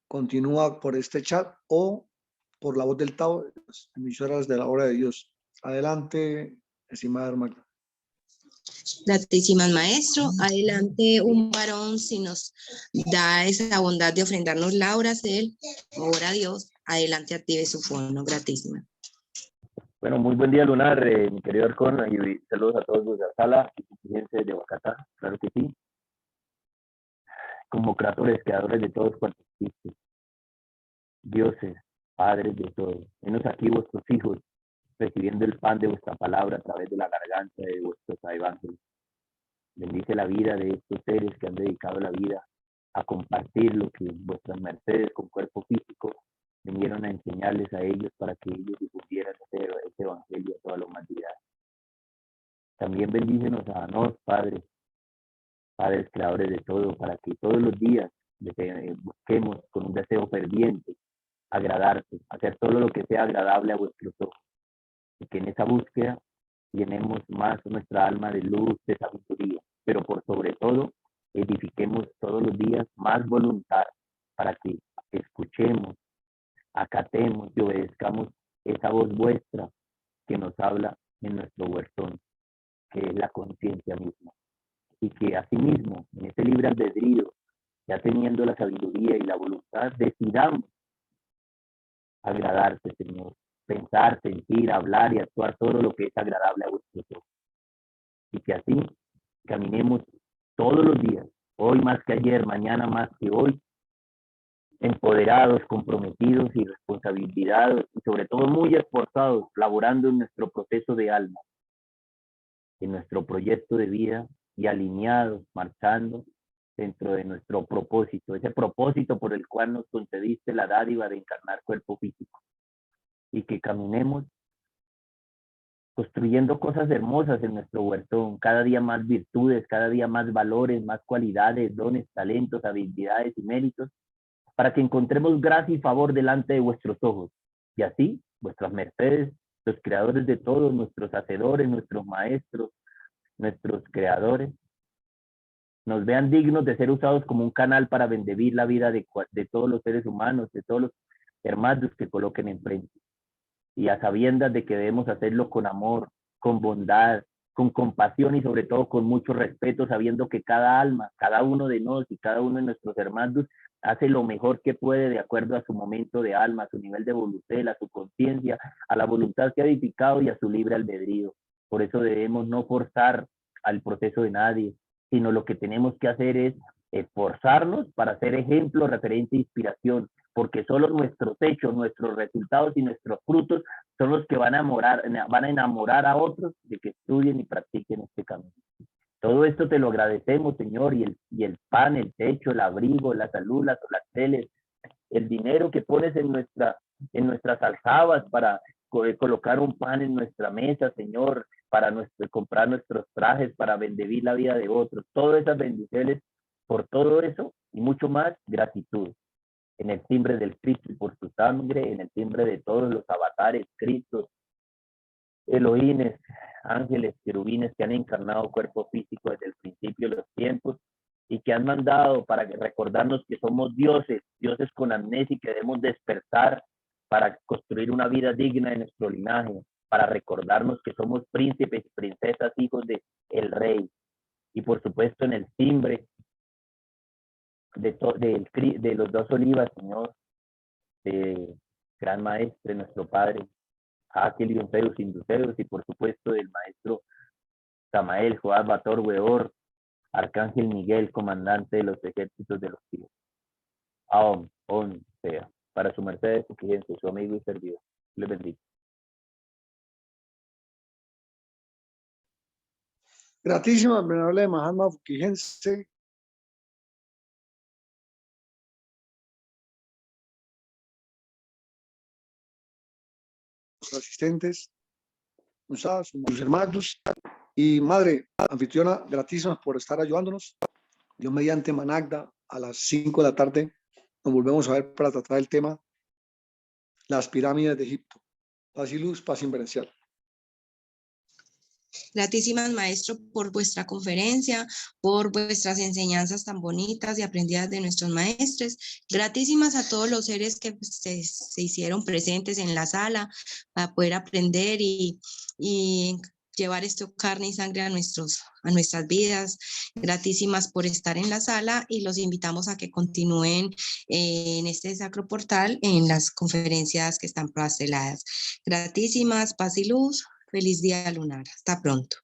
continúa por este chat o por la voz del Tao, las emisoras de la Hora de Dios. Adelante, estimada Magda. Gratísimas, maestro. Adelante, un varón, si nos da esa bondad de ofrendarnos la oracel, ora a Dios. Adelante, active su fono. Gratísima. Bueno, muy buen día, Lunar, mi querido Arcón, y saludos a todos desde la sala y gente de Bogotá, claro que sí. Como creadores de todos cuantos existen, dioses, padres de todos, venos aquí vuestros hijos, recibiendo el pan de vuestra palabra a través de la garganta de vuestros evangelios. Bendice la vida de estos seres que han dedicado la vida a compartir lo que vuestras mercedes con cuerpo físico vinieron a enseñarles a ellos para que ellos difundieran ese evangelio a toda la humanidad. También bendícenos a nos, padres creadores de todo, para que todos los días busquemos con un deseo ferviente agradarte, hacer todo lo que sea agradable a vuestros ojos, y que en esa búsqueda llenemos más nuestra alma de luz, de sabiduría, pero por sobre todo edifiquemos todos los días más voluntad para que escuchemos, acatemos y obedezcamos esa voz vuestra que nos habla en nuestro huertón, que es la conciencia misma. Y que asimismo, en ese libre albedrío, ya teniendo la sabiduría y la voluntad, decidamos agradarte, Señor. Pensar, sentir, hablar y actuar todo lo que es agradable a vuestros ojos. Y que así caminemos todos los días, hoy más que ayer, mañana más que hoy, empoderados, comprometidos y responsabilizados y sobre todo muy esforzados, laborando en nuestro proceso de alma, en nuestro proyecto de vida y alineados, marchando dentro de nuestro propósito, ese propósito por el cual nos concediste la dádiva de encarnar cuerpo físico. Y que caminemos construyendo cosas hermosas en nuestro huertón, cada día más virtudes, cada día más valores, más cualidades, dones, talentos, habilidades y méritos, para que encontremos gracia y favor delante de vuestros ojos. Y así, vuestras mercedes, los creadores de todos, nuestros hacedores, nuestros maestros, nuestros creadores, nos vean dignos de ser usados como un canal para bendecir la vida de todos los seres humanos, de todos los hermanos que coloquen enfrente. Y a sabiendas de que debemos hacerlo con amor, con bondad, con compasión y sobre todo con mucho respeto, sabiendo que cada alma, cada uno de nosotros y cada uno de nuestros hermanos hace lo mejor que puede de acuerdo a su momento de alma, a su nivel de voluntad, a su conciencia, a la voluntad que ha edificado y a su libre albedrío. Por eso debemos no forzar al proceso de nadie, sino lo que tenemos que hacer es esforzarnos para ser ejemplo, referente e inspiración, porque solo nuestros hechos, nuestros resultados y nuestros frutos son los que van a enamorar a otros de que estudien y practiquen este camino. Todo esto te lo agradecemos, Señor, y el pan, el techo, el abrigo, la salud, las teles, el dinero que pones en nuestras aljabas para colocar un pan en nuestra mesa, Señor, para comprar nuestros trajes, para bendecir la vida de otros. Todas esas bendiciones, por todo eso y mucho más, gratitud. En el timbre del Cristo y por su sangre, en el timbre de todos los avatares, Cristos, Elohines, ángeles, querubines que han encarnado cuerpo físico desde el principio de los tiempos y que han mandado para recordarnos que somos dioses, dioses con amnesia y que debemos despertar para construir una vida digna de nuestro linaje, para recordarnos que somos príncipes y princesas, hijos de el Rey. Y por supuesto en el timbre de los dos olivas, Señor, Gran Maestre, nuestro Padre, Aquel y Unceus, Induceus, y por supuesto del Maestro Samael, Joab, Bator, Weor, Arcángel Miguel, comandante de los ejércitos de los cielos. Aom, on, sea, para su merced, su amigo y servidor. Les bendiga. Gratísima, venerable Mahatma Fukigense. Los asistentes, sus hermanos y madre anfitriona, gratísimas por estar ayudándonos. Yo mediante Managda a las 5 de la tarde nos volvemos a ver para tratar el tema las pirámides de Egipto. Paz y luz, paz inverencial. Gratísimas, maestro, por vuestra conferencia, por vuestras enseñanzas tan bonitas y aprendidas de nuestros maestres. Gratísimas a todos los seres que se hicieron presentes en la sala para poder aprender y llevar esto carne y sangre a nuestras vidas. Gratísimas por estar en la sala y los invitamos a que continúen en este sacro portal en las conferencias que están parceladas. Gratísimas, paz y luz. Feliz día lunar. Hasta pronto.